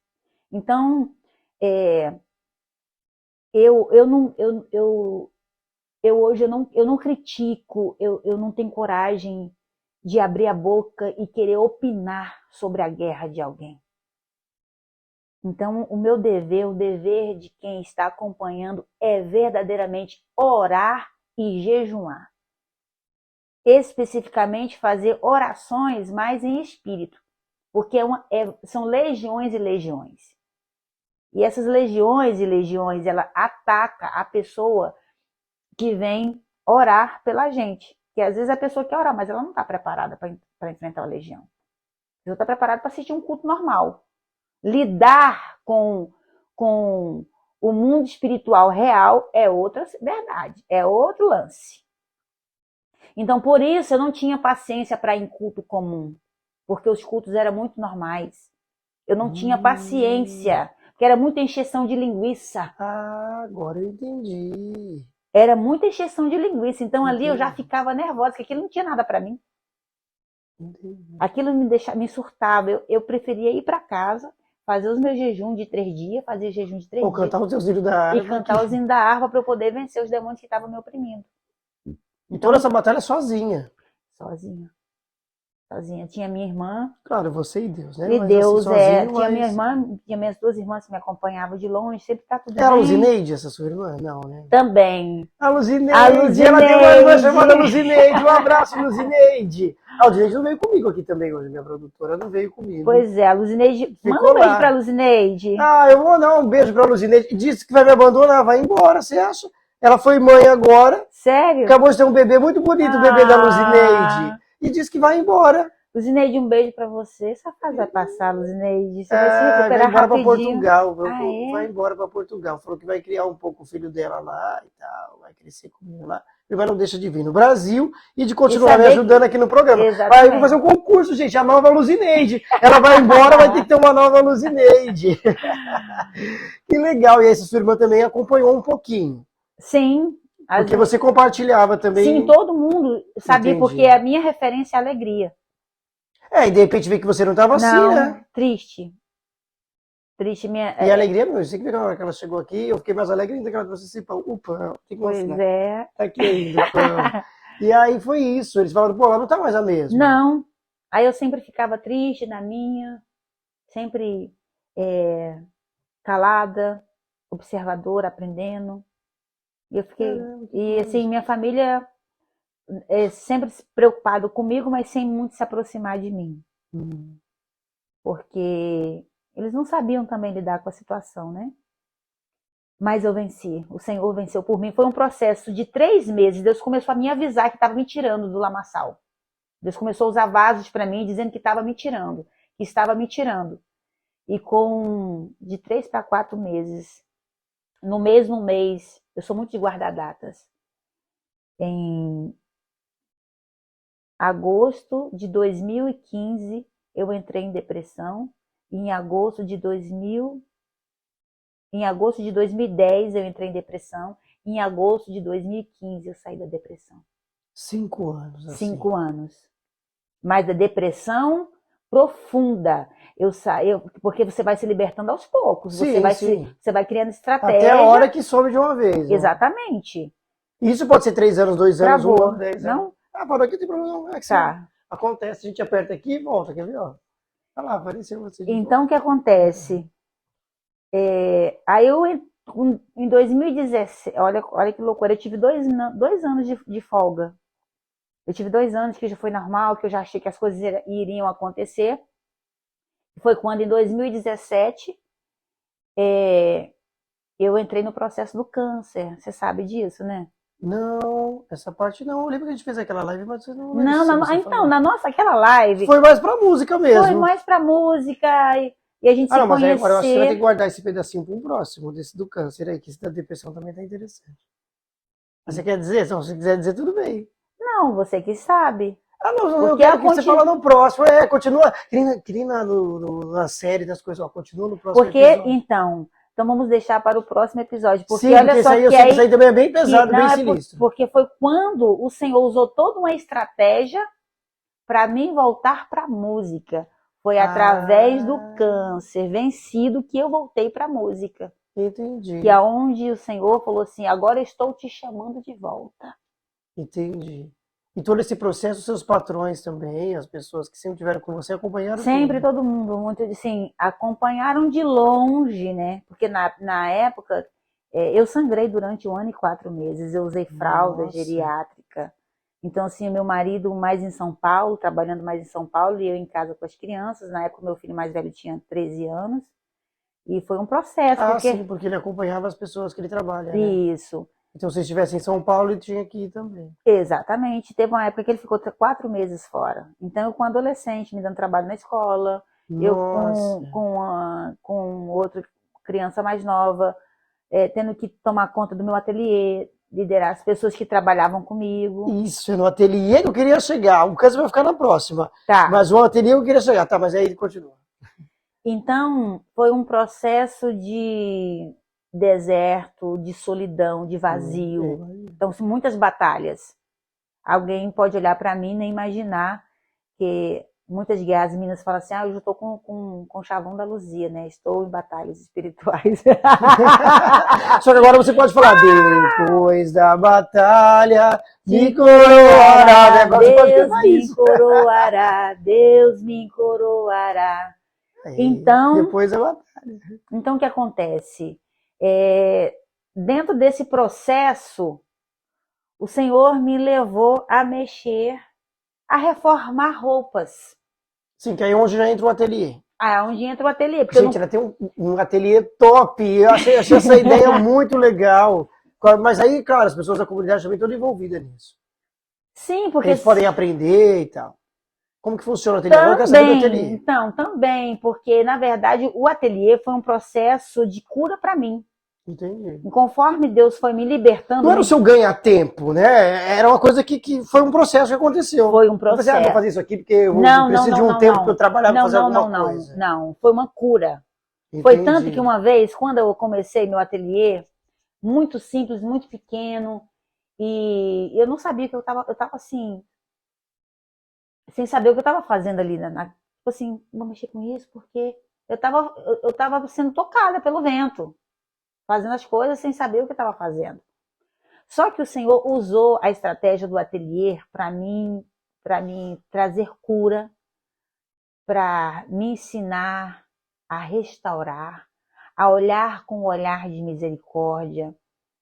Então, hoje eu não critico, eu não tenho coragem de abrir a boca e querer opinar sobre a guerra de alguém. Então, o meu dever, o dever de quem está acompanhando é verdadeiramente orar e jejuar. Especificamente fazer orações mais em espírito, porque são legiões e legiões. E essas legiões e legiões, ela ataca a pessoa que vem orar pela gente. Que às vezes a pessoa quer orar, mas ela não está preparada para enfrentar a legião. Ela está preparada para assistir um culto normal. Lidar com o mundo espiritual real é outra verdade, é outro lance. Então, por isso, eu não tinha paciência para ir em culto comum, porque os cultos eram muito normais. Eu não tinha paciência, porque era muita encheção de linguiça. Ah, agora eu entendi. Era muita encheção de linguiça, então ali eu já ficava nervosa, porque aquilo não tinha nada para mim. Entendi. Aquilo me surtava, eu preferia ir para casa, fazer os meus jejuns de 3 dias, fazer jejum de 3 Ou dias. cantar os teus hinos da harpa. E cantar os hinos da harpa para eu poder vencer os demônios que estavam me oprimindo. E toda essa batalha sozinha? Sozinha. Tinha minha irmã. Claro, você e Deus, né? E mas Deus, assim, sozinho, tinha minha irmã, tinha minhas 2 irmãs que me acompanhavam de longe, sempre tá tudo bem. Era a Luzineide, essa sua irmã? Não, né? Também. A Luzineide, ela tem uma irmã chamada Luzineide. Um abraço, Luzineide. A Luzineide não veio comigo aqui também hoje, minha produtora não veio comigo. Pois é, a Luzineide. Manda um beijo pra Luzineide. Ah, eu vou dar um beijo pra Luzineide. Disse que vai me abandonar, vai embora, você acha? Ela foi mãe agora. Sério? Acabou de ter um bebê muito bonito, o bebê da Luzineide. E disse que vai embora. Luzineide, um beijo pra você. Essa fase vai passar, Luzineide. Você vai se recuperar vai embora rapidinho. Pra Portugal. É? Vai embora pra Portugal. Falou que vai criar um pouco o filho dela lá e tal. Vai crescer comigo lá. mas não deixa de vir no Brasil e de continuar me saber ajudando aqui no programa. Exatamente. Aí eu vou fazer um concurso, gente, a nova Luzineide. Ela vai embora, vai ter que ter uma nova Luzineide. Que legal. E aí, sua irmã também acompanhou um pouquinho. Sim. Porque você compartilhava também. Sim, todo mundo sabia, Entendi. porque a minha referência é a alegria. E de repente vê que você não estava assim, né? Triste. Triste minha. E a alegria, meu, eu sei que que ela chegou aqui, eu fiquei mais alegre ainda que ela trouxe esse pão. O pão, tem que mostrar. Pois é. Tá aqui ainda o pão. E aí foi isso, eles falaram, pô, ela não tá mais a mesma. Não. Aí eu sempre ficava triste na minha, sempre calada, observadora, aprendendo. E eu fiquei. E assim, minha família sempre preocupado comigo, mas sem muito se aproximar de mim. Porque eles não sabiam também lidar com a situação, né? Mas eu venci. O Senhor venceu por mim. Foi um processo de 3 meses. Deus começou a me avisar que estava me tirando do lamaçal. Deus começou a usar vasos para mim, dizendo que estava me tirando. Que estava me tirando. E de 3 para 4 meses, no mesmo mês, eu sou muito de guardar datas. Em agosto de 2015, eu entrei em depressão. E em agosto de 2010, eu entrei em depressão. E em agosto de 2015, eu saí da depressão. 5 anos. Assim. 5 anos. Mas da depressão profunda. Porque você vai se libertando aos poucos. Sim, você vai criando estratégia. Até a hora que some de uma vez. Né? Exatamente. Isso pode ser 3 anos, 2 anos, 1 ano, 10 não? anos. Parou aqui, tem problema não. É que acontece, a gente aperta aqui e volta, quer ver? Ó. Olha lá, apareceu você. Então, o que acontece? Aí eu, em 2017, olha que loucura, eu tive 2 anos de folga. Eu tive 2 anos que já foi normal, que eu já achei que as coisas iriam acontecer. Foi quando, em 2017, eu entrei no processo do câncer. Você sabe disso, né? Não, essa parte não. Eu lembro que a gente fez aquela live, mas você não... Então, na nossa, aquela live... Foi mais pra música mesmo. Foi mais pra música e a gente se mas conhecer. agora eu acho que você vai ter que guardar esse pedacinho para um próximo, desse do câncer aí, que esse da depressão também tá interessante. Mas você quer dizer? Se você quiser dizer, tudo bem. Não, você que sabe. Não, eu quero que você fale no próximo. Continua. Cria na série das coisas, ó, continua no próximo episódio. Então vamos deixar para o próximo episódio. Porque sim, olha porque só, isso aí também é bem pesado, bem sinistro. Porque foi quando o Senhor usou toda uma estratégia para mim voltar para a música. Foi através do câncer vencido que eu voltei para a música. Entendi. Que é onde o Senhor falou assim, agora estou te chamando de volta. Entendi. E todo esse processo, seus patrões também, as pessoas que sempre estiveram com você, acompanharam? Sempre todo mundo, muito assim, acompanharam de longe, né? Porque na época, eu sangrei durante 1 ano e 4 meses, eu usei fralda geriátrica. Então, assim, meu marido mais em São Paulo, trabalhando mais em São Paulo, e eu em casa com as crianças. Na época, meu filho mais velho tinha 13 anos. E foi um processo. Porque ele acompanhava as pessoas que ele trabalha, né? Isso. Então, se estivesse em São Paulo, ele tinha que ir também. Exatamente. Teve uma época que ele ficou 4 meses fora. Então, eu com adolescente, me dando trabalho na escola. Nossa. Eu com outra criança mais nova, tendo que tomar conta do meu ateliê, liderar as pessoas que trabalhavam comigo. Isso, no ateliê que eu queria chegar. O caso vai ficar na próxima. Tá. Mas o ateliê eu queria chegar. Tá, mas aí ele continua. Então, foi um processo de deserto, de solidão, de vazio. Então, muitas batalhas. Alguém pode olhar para mim e nem imaginar que muitas guerras, as meninas falam assim, eu já estou com o chavão da Luzia, né? Estou em batalhas espirituais. Só que agora você pode falar, depois da batalha, me coroará. Deus me coroará, Deus me coroará. Então, depois da batalha. Então, o que acontece? Dentro desse processo, o Senhor me levou a mexer, a reformar roupas. Sim, que aí é onde já entra o ateliê. Onde entra o ateliê. Gente, ela tem um ateliê top. Eu achei essa ideia muito legal. Mas aí, claro, as pessoas da comunidade também estão envolvidas nisso. Sim, porque... Eles podem aprender e tal. Como que funciona o ateliê? Agora eu quero saber do ateliê. Então, também, porque, na verdade, o ateliê foi um processo de cura para mim. Entendi. E conforme Deus foi me libertando... Não era o seu ganha-tempo, né? Era uma coisa que foi um processo que aconteceu. Foi um processo. Você, vou fazer isso aqui porque eu Não, preciso de um tempo para eu trabalhar para fazer alguma coisa. Não. Foi uma cura. Entendi. Foi tanto que uma vez, quando eu comecei meu ateliê, muito simples, muito pequeno, e eu não sabia que eu tava assim, sem saber o que eu estava fazendo ali, tipo assim, vou mexer com isso, porque eu tava sendo tocada pelo vento, fazendo as coisas sem saber o que eu estava fazendo. Só que o Senhor usou a estratégia do ateliê para mim trazer cura, para me ensinar a restaurar, a olhar com um olhar de misericórdia,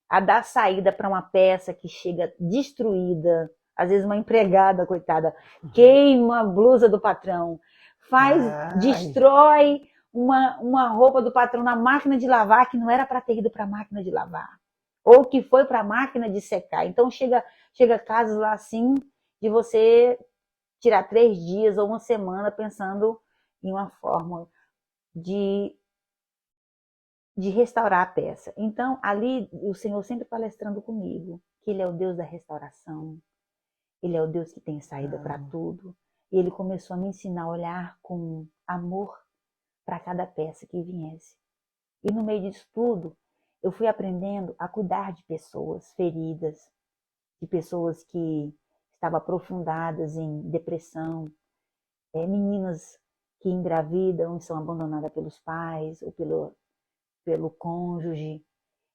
a dar saída para uma peça que chega destruída. Às vezes uma empregada, coitada, queima a blusa do patrão, destrói uma roupa do patrão na máquina de lavar que não era para ter ido para a máquina de lavar, ou que foi para a máquina de secar. Então chega casos lá assim, de você tirar 3 dias ou uma semana pensando em uma forma de restaurar a peça. Então, ali, o Senhor sempre palestrando comigo, que Ele é o Deus da restauração, Ele é o Deus que tem saída para tudo. E Ele começou a me ensinar a olhar com amor para cada peça que viesse. E no meio disso tudo, eu fui aprendendo a cuidar de pessoas feridas, de pessoas que estavam aprofundadas em depressão, meninas que engravidam e são abandonadas pelos pais ou pelo cônjuge.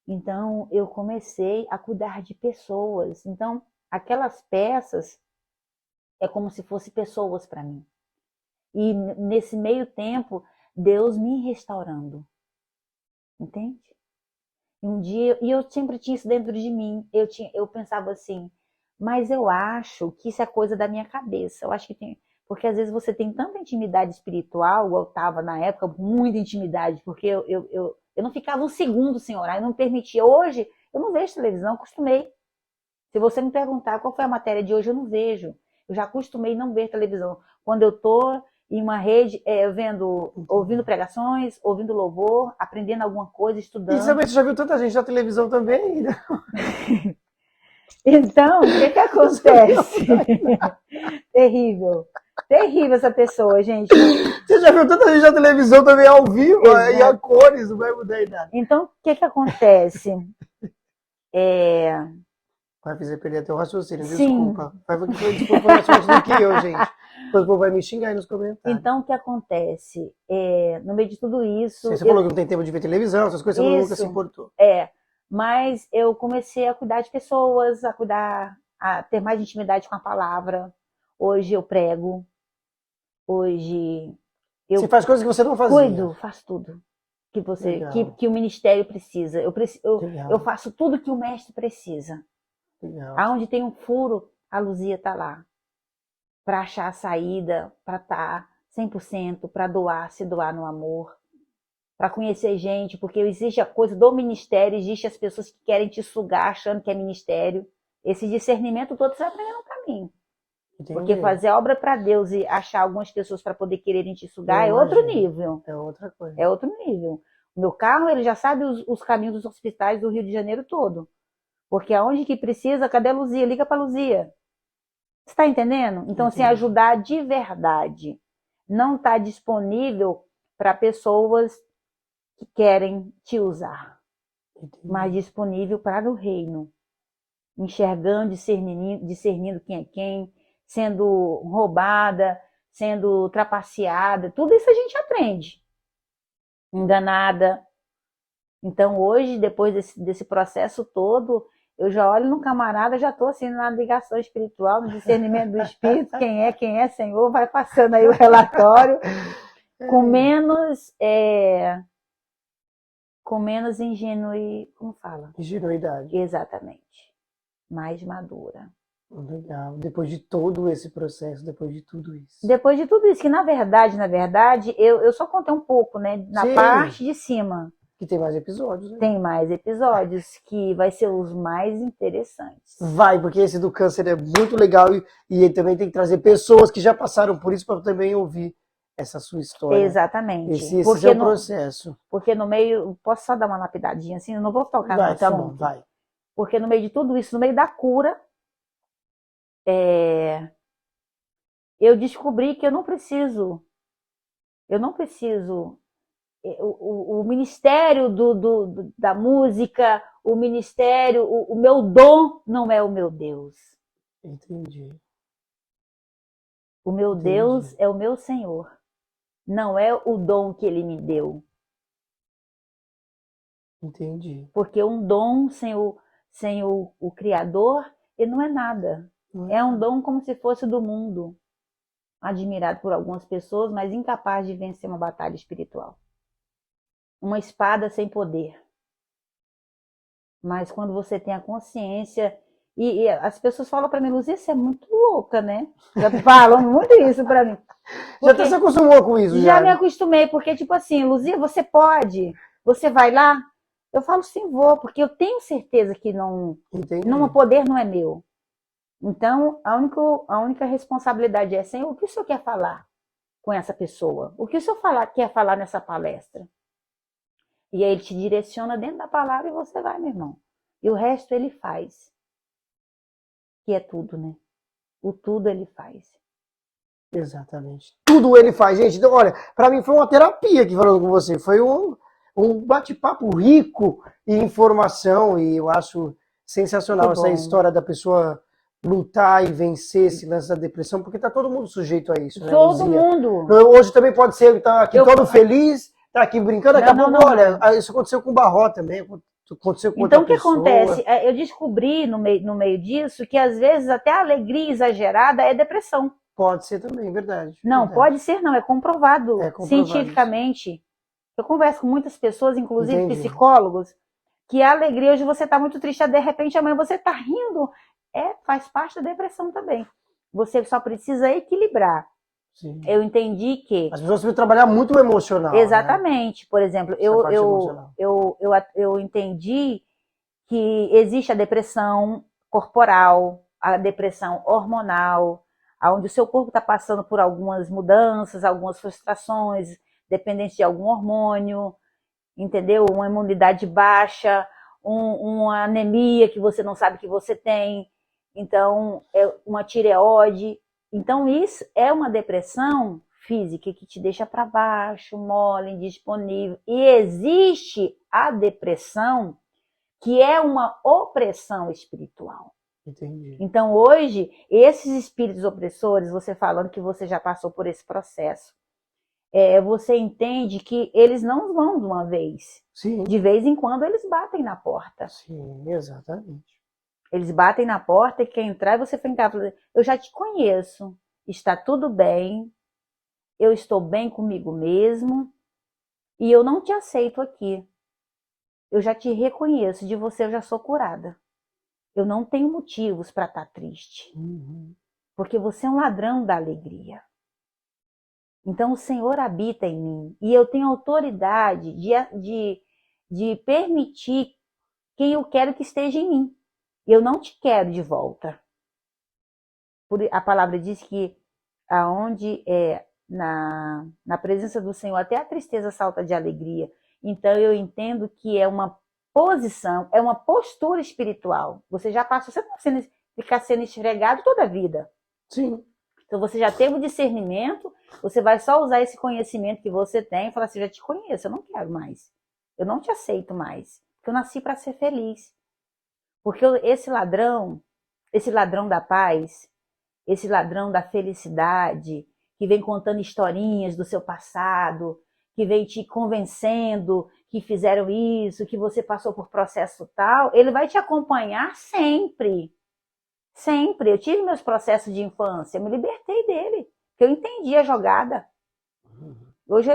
Então, eu comecei a cuidar de pessoas. Então, aquelas peças é como se fossem pessoas para mim. E nesse meio tempo, Deus me restaurando. Entende? Um dia, e eu sempre tinha isso dentro de mim. Eu pensava assim, mas eu acho que isso é coisa da minha cabeça. Eu acho que tem... Porque às vezes você tem tanta intimidade espiritual, eu estava na época, muita intimidade, porque eu não ficava um segundo sem orar, eu não permitia. Hoje, eu não vejo televisão, acostumei. Se você me perguntar qual foi a matéria de hoje, eu não vejo. Eu já acostumei não ver televisão. Quando eu estou em uma rede, ouvindo pregações, ouvindo louvor, aprendendo alguma coisa, estudando. E você já viu tanta gente na televisão também? Então, o que acontece? Terrível. Terrível essa pessoa, gente. Você já viu tanta gente na televisão também ao vivo, e a cores, não vai mudar em nada. Então, o que acontece? Vai fazer perder até o raciocínio, Sim. Desculpa. Desculpa mais forte do que eu, gente. Depois o povo vai me xingar aí nos comentários. Então, o que acontece? No meio de tudo isso... Você falou que não tem tempo de ver televisão, essas coisas, você nunca se importou. Mas eu comecei a cuidar de pessoas, a ter mais intimidade com a palavra. Hoje eu prego. Hoje eu... Você faz coisas que você não fazia. Cuido, faço tudo que o ministério precisa. Eu faço tudo que o mestre precisa. Legal. Aonde tem um furo, a Luzia está lá. Para achar a saída, para estar 100%, para se doar no amor. Para conhecer gente, porque existe a coisa do ministério, existe as pessoas que querem te sugar achando que é ministério. Esse discernimento todo você vai aprender no caminho. Entendi. Porque fazer a obra para Deus e achar algumas pessoas para poder quererem te sugar é outro nível. É outra coisa. É outro nível. O meu carro, ele já sabe os caminhos dos hospitais do Rio de Janeiro todo. Porque aonde que precisa, cadê a Luzia? Liga para a Luzia. Você está entendendo? Então, assim, ajudar de verdade. Não está disponível para pessoas que querem te usar. Mas disponível para o reino. Enxergando, discernindo quem é quem, sendo roubada, sendo trapaceada. Tudo isso a gente aprende. Enganada. Então, hoje, depois desse processo todo, eu já olho no camarada, já estou assim na ligação espiritual, no discernimento do Espírito, quem é Senhor, vai passando aí o relatório, com menos como fala? Ingenuidade. Exatamente. Mais madura. Legal. Depois de todo esse processo, depois de tudo isso. Depois de tudo isso, que na verdade, eu só contei um pouco, né? Na parte de cima. Que tem mais episódios, né? Tem mais episódios, que vai ser os mais interessantes. Vai, porque esse do câncer é muito legal e também tem que trazer pessoas que já passaram por isso para também ouvir essa sua história. Exatamente. Esse seu processo. Porque no meio, posso só dar uma lapidadinha assim, eu não vou tocar no assunto. Tá bom, vai. Porque no meio de tudo isso, no meio da cura, eu descobri que eu não preciso, o ministério da música, o ministério, o meu dom não é o meu Deus. Entendi. O meu Deus é o meu Senhor. Não é o dom que ele me deu. Entendi. Porque um dom sem o Criador, ele não é nada. É um dom como se fosse do mundo. Admirado por algumas pessoas, mas incapaz de vencer uma batalha espiritual. Uma espada sem poder. Mas quando você tem a consciência... E as pessoas falam para mim, Luzia, você é muito louca, né? Já falam muito isso para mim. Já até se acostumou com isso? Já me acostumei, porque tipo assim, Luzia, você pode? Você vai lá? Eu falo sim, vou, porque eu tenho certeza que não o poder não é meu. Então, a única responsabilidade é, Senhor, o que o Senhor quer falar com essa pessoa? O que o Senhor quer falar nessa palestra? E aí ele te direciona dentro da palavra e você vai, meu irmão. E o resto ele faz. Que é tudo, né? O tudo ele faz. Exatamente. Tudo ele faz, gente. Então, olha, para mim foi uma terapia aqui falando com você. Foi um bate-papo rico em informação e eu acho sensacional essa história da pessoa lutar e vencer esse lance da depressão, porque tá todo mundo sujeito a isso, né, todo mundo. Hoje também pode ser, tá aqui todo feliz, tá aqui brincando, daqui a pouco, olha, isso aconteceu com o Barró também, aconteceu com outra pessoa. Então, o que acontece? Eu descobri no meio disso que, às vezes, até a alegria exagerada é depressão. Pode ser também, verdade. Não, verdade. Pode ser não, é comprovado cientificamente. Isso. Eu converso com muitas pessoas, inclusive psicólogos, que a alegria, hoje você está muito triste, de repente amanhã você está rindo, faz parte da depressão também. Você só precisa equilibrar. Sim. Eu entendi que... As pessoas precisam trabalhar muito o emocional. Exatamente. Né? Por exemplo, eu entendi que existe a depressão corporal, a depressão hormonal, onde o seu corpo está passando por algumas mudanças, algumas frustrações, dependente de algum hormônio, entendeu? Uma imunidade baixa, uma anemia que você não sabe que você tem, então, uma tireoide. Então, isso é uma depressão física que te deixa para baixo, mole, indisponível. E existe a depressão que é uma opressão espiritual. Entendi. Então, hoje, esses espíritos opressores, você falando que você já passou por esse processo, você entende que eles não vão de uma vez. Sim. De vez em quando, eles batem na porta. Sim, exatamente. Eles batem na porta e quer entrar e você fica falando, eu já te conheço, está tudo bem, eu estou bem comigo mesmo e eu não te aceito aqui. Eu já te reconheço, de você eu já sou curada. Eu não tenho motivos para estar triste. Porque você é um ladrão da alegria. Então o Senhor habita em mim. E eu tenho autoridade de permitir quem eu quero que esteja em mim. Eu não te quero de volta. A palavra diz que aonde na presença do Senhor até a tristeza salta de alegria. Então eu entendo que é uma posição, é uma postura espiritual. Você já passou, você não precisa ficar sendo esfregado toda a vida. Sim. Então você já teve o discernimento, você vai só usar esse conhecimento que você tem e falar assim, eu já te conheço, eu não quero mais. Eu não te aceito mais. Porque eu nasci para ser feliz. Porque esse ladrão da paz, esse ladrão da felicidade, que vem contando historinhas do seu passado, que vem te convencendo que fizeram isso, que você passou por processo tal, ele vai te acompanhar sempre. Sempre. Eu tive meus processos de infância, eu me libertei dele, porque eu entendi a jogada. Hoje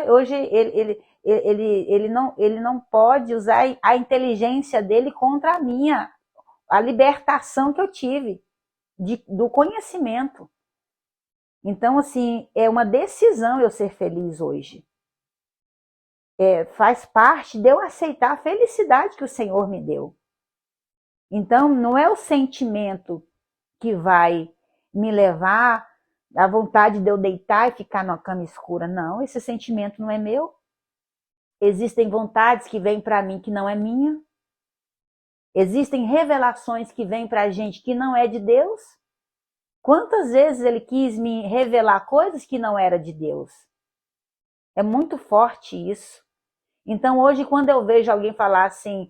ele não pode usar a inteligência dele contra a minha, a libertação que eu tive do conhecimento. Então, assim, é uma decisão eu ser feliz hoje. Faz parte de eu aceitar a felicidade que o Senhor me deu. Então, não é o sentimento que vai me levar A vontade de eu deitar e ficar numa cama escura. Não, esse sentimento não é meu. Existem vontades que vêm para mim que não é minha. Existem revelações que vêm para a gente que não é de Deus. Quantas vezes ele quis me revelar coisas que não era de Deus? É muito forte isso. Então hoje quando eu vejo alguém falar assim,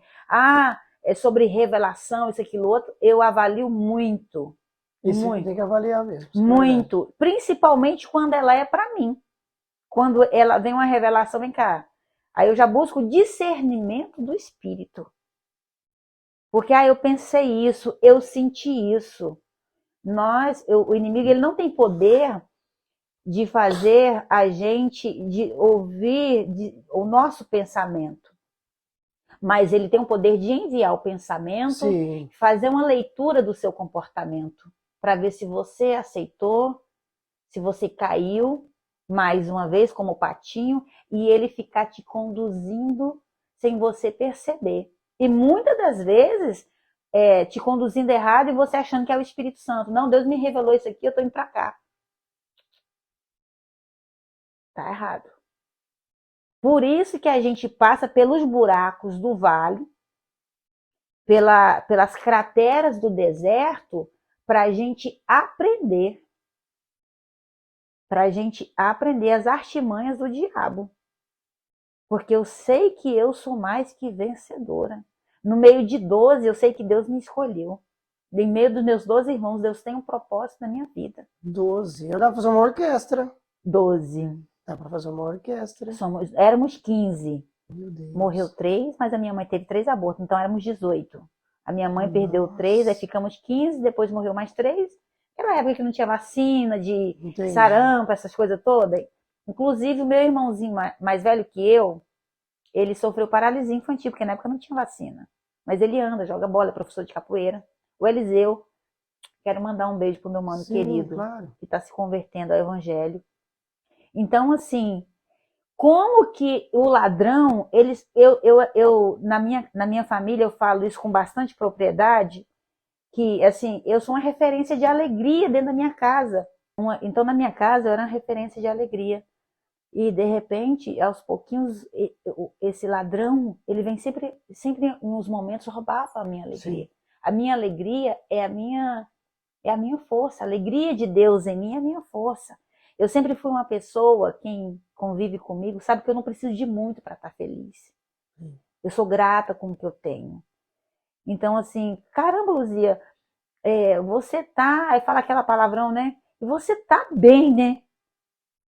é sobre revelação, isso, aquilo, outro, eu avalio muito. Isso muito. tem que avaliar mesmo. Muito. Principalmente quando ela é para mim. Quando ela vem uma revelação, vem cá. Aí eu já busco o discernimento do Espírito. Porque eu pensei isso, eu senti isso. O inimigo ele não tem poder de fazer a gente de ouvir o nosso pensamento. Mas ele tem o poder de enviar o pensamento, Sim. fazer uma leitura do seu comportamento, para ver se você aceitou, se você caiu, mais uma vez, como patinho, e ele ficar te conduzindo sem você perceber. E muitas das vezes, te conduzindo errado e você achando que é o Espírito Santo. Não, Deus me revelou isso aqui, eu estou indo para cá. Tá errado. Por isso que a gente passa pelos buracos do vale, pelas crateras do deserto, para a gente aprender. Para a gente aprender as artimanhas do diabo. Porque eu sei que eu sou mais que vencedora. No meio de 12, eu sei que Deus me escolheu. Em meio dos meus 12 irmãos, Deus tem um propósito na minha vida. 12. Eu dá pra fazer uma orquestra. 12. Dá pra fazer uma orquestra. Éramos 15. Meu Deus. Morreu 3, mas a minha mãe teve 3 abortos, então éramos 18. A minha mãe perdeu 3, aí ficamos 15, depois morreu mais 3. Era época que não tinha vacina de sarampo, essas coisas todas. Inclusive, o meu irmãozinho mais velho que eu, ele sofreu paralisia infantil, porque na época não tinha vacina. Mas ele anda, joga bola, é professor de capoeira. O Eliseu, quero mandar um beijo pro meu mano querido, claro. que está se convertendo ao evangelho. Então, assim, como que o ladrão, na minha família eu falo isso com bastante propriedade, que assim, eu sou uma referência de alegria dentro da minha casa. Então na minha casa eu era uma referência de alegria. E de repente, aos pouquinhos, esse ladrão, ele vem sempre em uns momentos roubava a minha alegria. Sim. A minha alegria é a minha força, a alegria de Deus em mim é a minha força. Eu sempre fui uma pessoa, quem convive comigo, sabe que eu não preciso de muito para estar feliz. Eu sou grata com o que eu tenho. Então, assim, caramba, Luzia, você tá... Aí fala aquela palavrão, né? E você tá bem, né?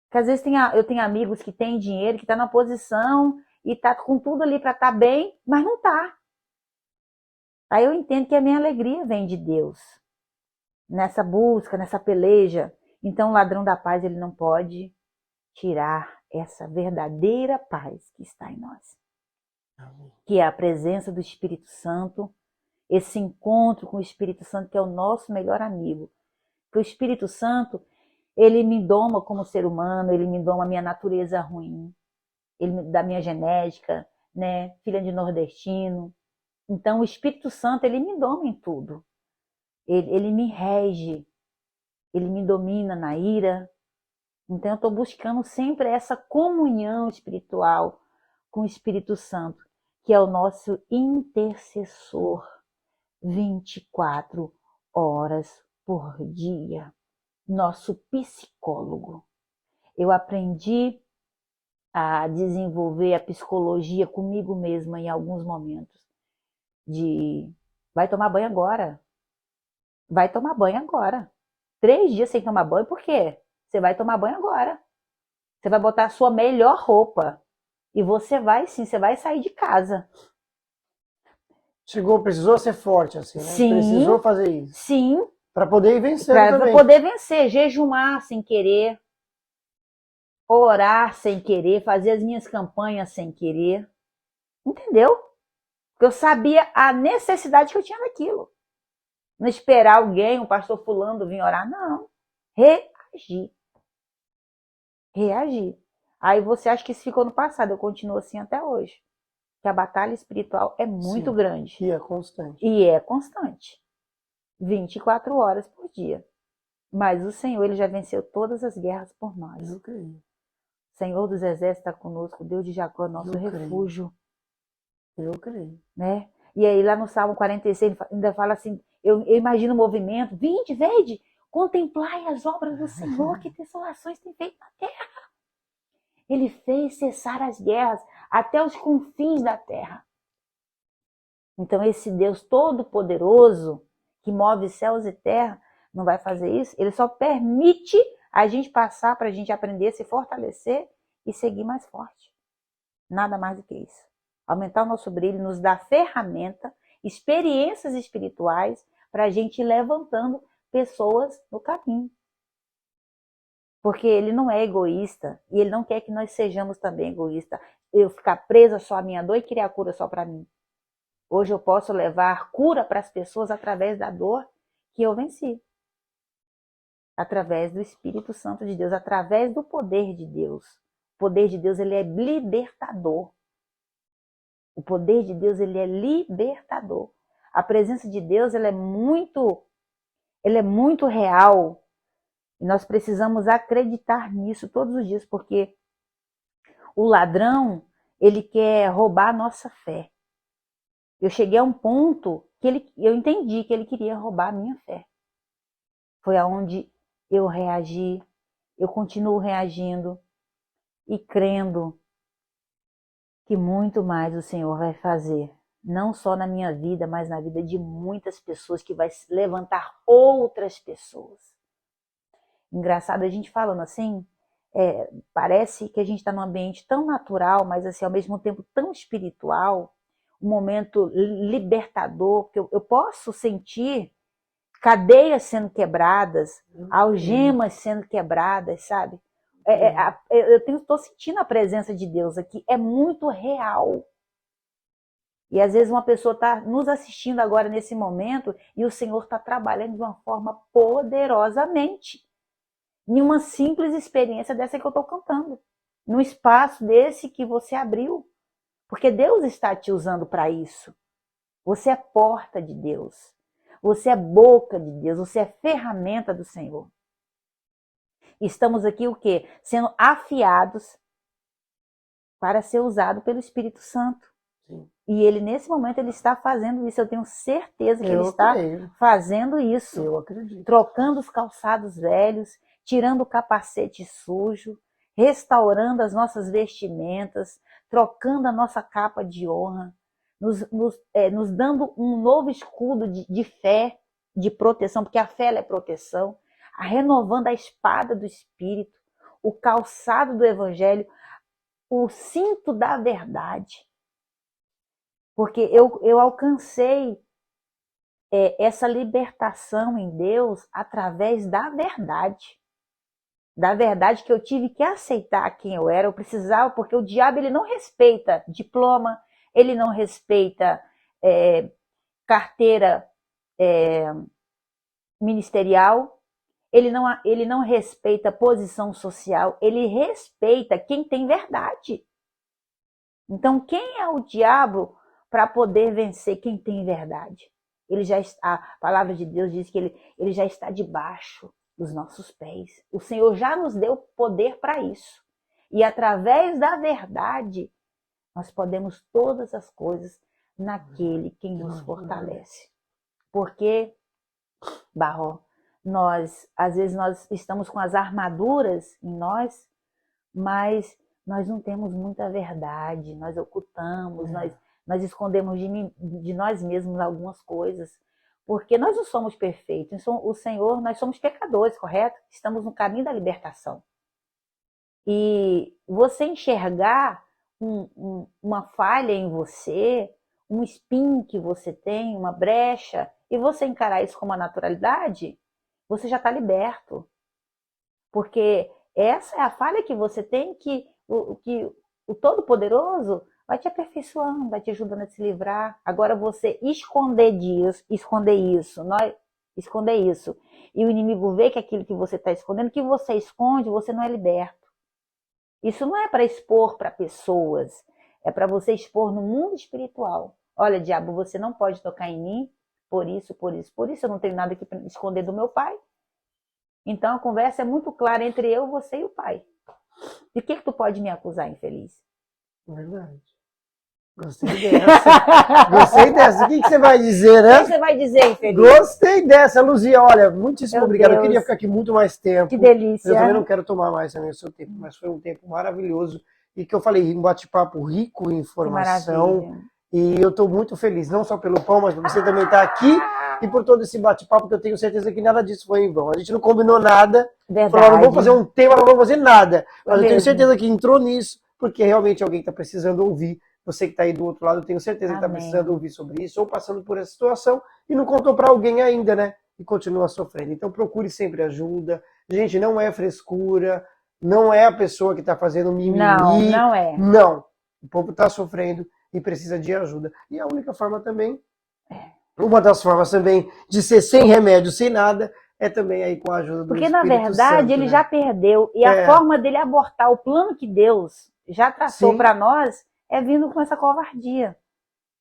Porque às vezes eu tenho amigos que têm dinheiro, que tá na posição e tá com tudo ali para estar bem, mas não tá. Aí eu entendo que a minha alegria vem de Deus. Nessa busca, nessa peleja. Então o ladrão da paz, ele não pode tirar essa verdadeira paz que está em nós. Que é a presença do Espírito Santo, esse encontro com o Espírito Santo que é o nosso melhor amigo. Que o Espírito Santo, ele me doma como ser humano, ele me doma a minha natureza ruim, ele me dá a minha genética, né? Filha de nordestino. Então o Espírito Santo, ele me doma em tudo. Ele me rege, ele me domina na ira. Então eu estou buscando sempre essa comunhão espiritual com o Espírito Santo, que é o nosso intercessor 24 horas por dia. Nosso psicólogo. Eu aprendi a desenvolver a psicologia comigo mesma em alguns momentos. Vai tomar banho agora. Vai tomar banho agora. 3 dias sem tomar banho, por quê? Você vai tomar banho agora. Você vai botar a sua melhor roupa. E você vai sair de casa. Precisou ser forte, assim, né? Sim. Precisou fazer isso. Sim. Para poder ir vencendo também. Para poder vencer, jejumar sem querer, orar sem querer, fazer as minhas campanhas sem querer. Entendeu? Porque eu sabia a necessidade que eu tinha daquilo. Não esperar alguém, um pastor fulano vir orar, não. Reagir. Aí você acha que isso ficou no passado, eu continuo assim até hoje. Que a batalha espiritual é muito grande. E é constante. 24 horas por dia. Mas o Senhor, ele já venceu todas as guerras por nós. Eu creio. Senhor dos exércitos está conosco, Deus de Jacó, nosso refúgio. Eu creio. Né? E aí lá no Salmo 46 ainda fala assim, eu imagino o movimento, vinde, vede, contemplai as obras do Senhor, que desolações tem feito na terra. Ele fez cessar as guerras até os confins da terra. Então esse Deus todo-poderoso, que move céus e terra, não vai fazer isso? Ele só permite a gente passar para a gente aprender, se fortalecer e seguir mais forte. Nada mais do que isso. Aumentar o nosso brilho, nos dá ferramenta, experiências espirituais para a gente ir levantando pessoas no caminho. Porque ele não é egoísta e ele não quer que nós sejamos também egoístas. Eu ficar presa só à minha dor e criar cura só para mim. Hoje eu posso levar cura para as pessoas através da dor que eu venci. Através do Espírito Santo de Deus, através do poder de Deus. O poder de Deus, ele é libertador. O poder de Deus, ele é libertador. A presença de Deus, ela é muito real. E nós precisamos acreditar nisso todos os dias, porque o ladrão, ele quer roubar a nossa fé. Eu cheguei a um ponto que eu entendi que ele queria roubar a minha fé. Foi aonde eu reagi, eu continuo reagindo e crendo que muito mais o Senhor vai fazer. Não só na minha vida, mas na vida de muitas pessoas, que vai levantar outras pessoas. Engraçado a gente falando assim, parece que a gente está num ambiente tão natural, mas assim, ao mesmo tempo tão espiritual, um momento libertador, porque eu posso sentir cadeias sendo quebradas, algemas sendo quebradas, sabe? Eu estou sentindo a presença de Deus aqui, é muito real. E às vezes uma pessoa está nos assistindo agora nesse momento e o Senhor está trabalhando de uma forma poderosamente. Em uma simples experiência dessa que eu estou contando. Num espaço desse que você abriu. Porque Deus está te usando para isso. Você é porta de Deus. Você é boca de Deus. Você é ferramenta do Senhor. Estamos aqui o quê? Sendo afiados para ser usado pelo Espírito Santo. Sim. E ele, nesse momento, ele está fazendo isso. Eu tenho certeza que ele está fazendo isso. Eu acredito. Trocando os calçados velhos, tirando o capacete sujo, restaurando as nossas vestimentas, trocando a nossa capa de honra, nos dando um novo escudo de fé, de proteção, porque a fé ela é proteção, renovando a espada do Espírito, o calçado do Evangelho, o cinto da verdade. Porque eu alcancei essa libertação em Deus através da verdade. Da verdade que eu tive que aceitar quem eu era, eu precisava, porque o diabo ele não respeita diploma, ele não respeita carteira ministerial, ele não respeita posição social, ele respeita quem tem verdade. Então, quem é o diabo para poder vencer quem tem verdade? Ele já está, a palavra de Deus diz que ele já está debaixo dos nossos pés. O Senhor já nos deu poder para isso. E através da verdade, nós podemos todas as coisas naquele que nos fortalece. Porque, Barro, às vezes nós estamos com as armaduras em nós, mas nós não temos muita verdade, nós ocultamos, nós escondemos de nós mesmos algumas coisas, porque nós não somos perfeitos, o Senhor, nós somos pecadores, correto? Estamos no caminho da libertação. E você enxergar uma falha em você, um espinho que você tem, uma brecha, e você encarar isso com uma naturalidade, você já está liberto. Porque essa é a falha que você tem, que o Todo-Poderoso vai te aperfeiçoando, vai te ajudando a se livrar. Agora você esconder isso, e o inimigo vê que aquilo que você está escondendo, que você esconde, você não é liberto. Isso não é para expor para pessoas, é para você expor no mundo espiritual. Olha, diabo, você não pode tocar em mim, por isso eu não tenho nada que esconder do meu pai. Então a conversa é muito clara entre eu, você e o pai. De que tu pode me acusar, infeliz? Verdade. Gostei dessa. Gostei dessa. O que você vai dizer, né? O que você vai dizer, infeliz? Gostei dessa, Luzia. Olha, muitíssimo Meu obrigado. Deus. Eu queria ficar aqui muito mais tempo. Que delícia. Eu também não quero tomar mais também o seu tempo, mas foi um tempo maravilhoso. E que eu falei, um bate-papo rico em informação. E eu estou muito feliz, não só pelo pão, mas por você também estar aqui e por todo esse bate-papo, que eu tenho certeza que nada disso foi em vão. A gente não combinou nada. Verdade. Falou, não vamos fazer um tema, não vamos fazer nada. Mas Foi eu tenho mesmo. certeza que entrou nisso, porque realmente alguém está precisando ouvir. Você que está aí do outro lado, eu tenho certeza que está precisando ouvir sobre isso, ou passando por essa situação, e não contou para alguém ainda, né? E continua sofrendo. Então procure sempre ajuda. Gente, não é frescura, não é a pessoa que está fazendo mimimi. Não é. Não. O povo está sofrendo e precisa de ajuda. E a única forma também, uma das formas também de ser sem remédio, sem nada, é também aí com a ajuda do Espírito Santo. Porque na verdade ele já perdeu. E a forma dele abortar o plano que Deus já traçou para nós é vindo com essa covardia.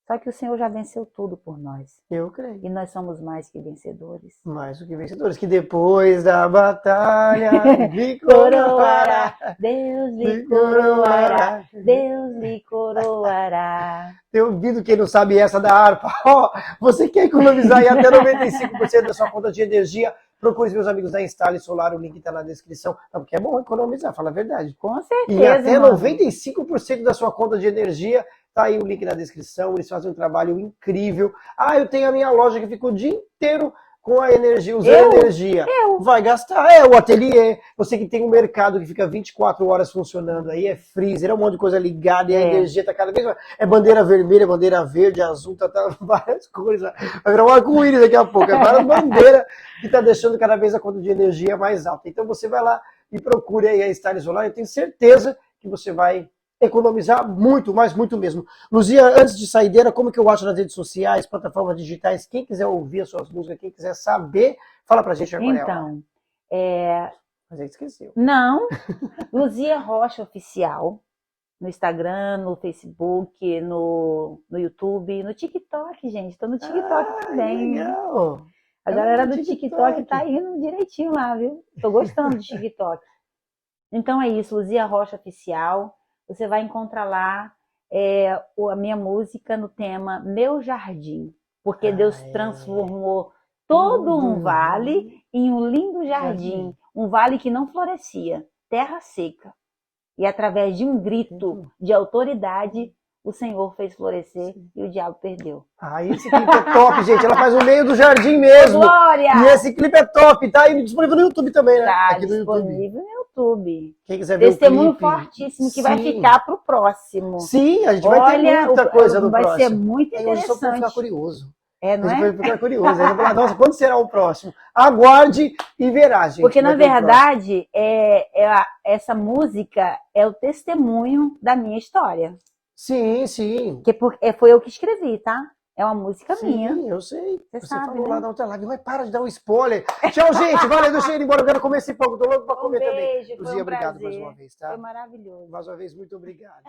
Só que o Senhor já venceu tudo por nós. Eu creio. E nós somos mais que vencedores. Mais do que vencedores. Que depois da batalha lhe coroará. Deus lhe coroará. Deus lhe coroará. Tem ouvido quem não sabe essa da harpa. Você quer economizar aí até 95% da sua conta de energia? Procure os meus amigos da Instale Solar, o link está na descrição. Não, porque é bom economizar, fala a verdade. Com certeza. E até 95% da sua conta de energia, tá aí o link na descrição. Eles fazem um trabalho incrível. Eu tenho a minha loja que fica o dia inteiro com a energia, usando energia. Vai gastar. O ateliê. Você que tem um mercado que fica 24 horas funcionando aí, é freezer, é um monte de coisa ligada e a energia tá cada vez mais. É bandeira vermelha, bandeira verde, azul, tá várias coisas. Vai virar um arco-íris daqui a pouco. É várias bandeiras que tá deixando cada vez a conta de energia mais alta. Então você vai lá e procure aí a Instale Solar. Eu tenho certeza que você vai economizar muito, mas muito mesmo. Luzia, antes de saideira, como que eu acho nas redes sociais, plataformas digitais? Quem quiser ouvir as suas músicas, quem quiser saber, fala pra gente agora. Então, Mas aí esqueceu. Não, Luzia Rocha Oficial, no Instagram, no Facebook, no YouTube, no TikTok, gente. Tô no TikTok também. Legal. A galera do TikTok tá indo direitinho lá, viu? Tô gostando do TikTok. Então é isso, Luzia Rocha Oficial. Você vai encontrar lá a minha música no tema Meu Jardim, porque Deus transformou todo um vale em um lindo jardim, um vale que não florescia, terra seca. E através de um grito de autoridade, o Senhor fez florescer e o diabo perdeu. Esse clipe é top, gente. Ela faz no meio do jardim mesmo. Glória! E esse clipe é top, tá aí disponível no YouTube também, né? Tá disponível no YouTube. Quem quiser ver testemunho o clipe, fortíssimo que vai ficar pro próximo. Sim, a gente vai ter muita coisa no próximo. Vai ser muito interessante. Só para ficar curioso. Não é? Vai ficar curioso. Aí vai falar, nossa, quando será o próximo? Aguarde e verá, gente. Porque, na verdade, essa música é o testemunho da minha história. Sim, sim. Foi eu que escrevi, tá? É uma música minha. Sim, eu sei. Você sabe, falou né? lá na outra live, mas para de dar um spoiler. Tchau, gente. Valeu, deixa eu ir embora. Eu quero comer esse pão. Tô louco pra comer beijo, também. foi Luzia, obrigado prazer. mais uma vez, tá? Foi maravilhoso. Mais uma vez, muito obrigado.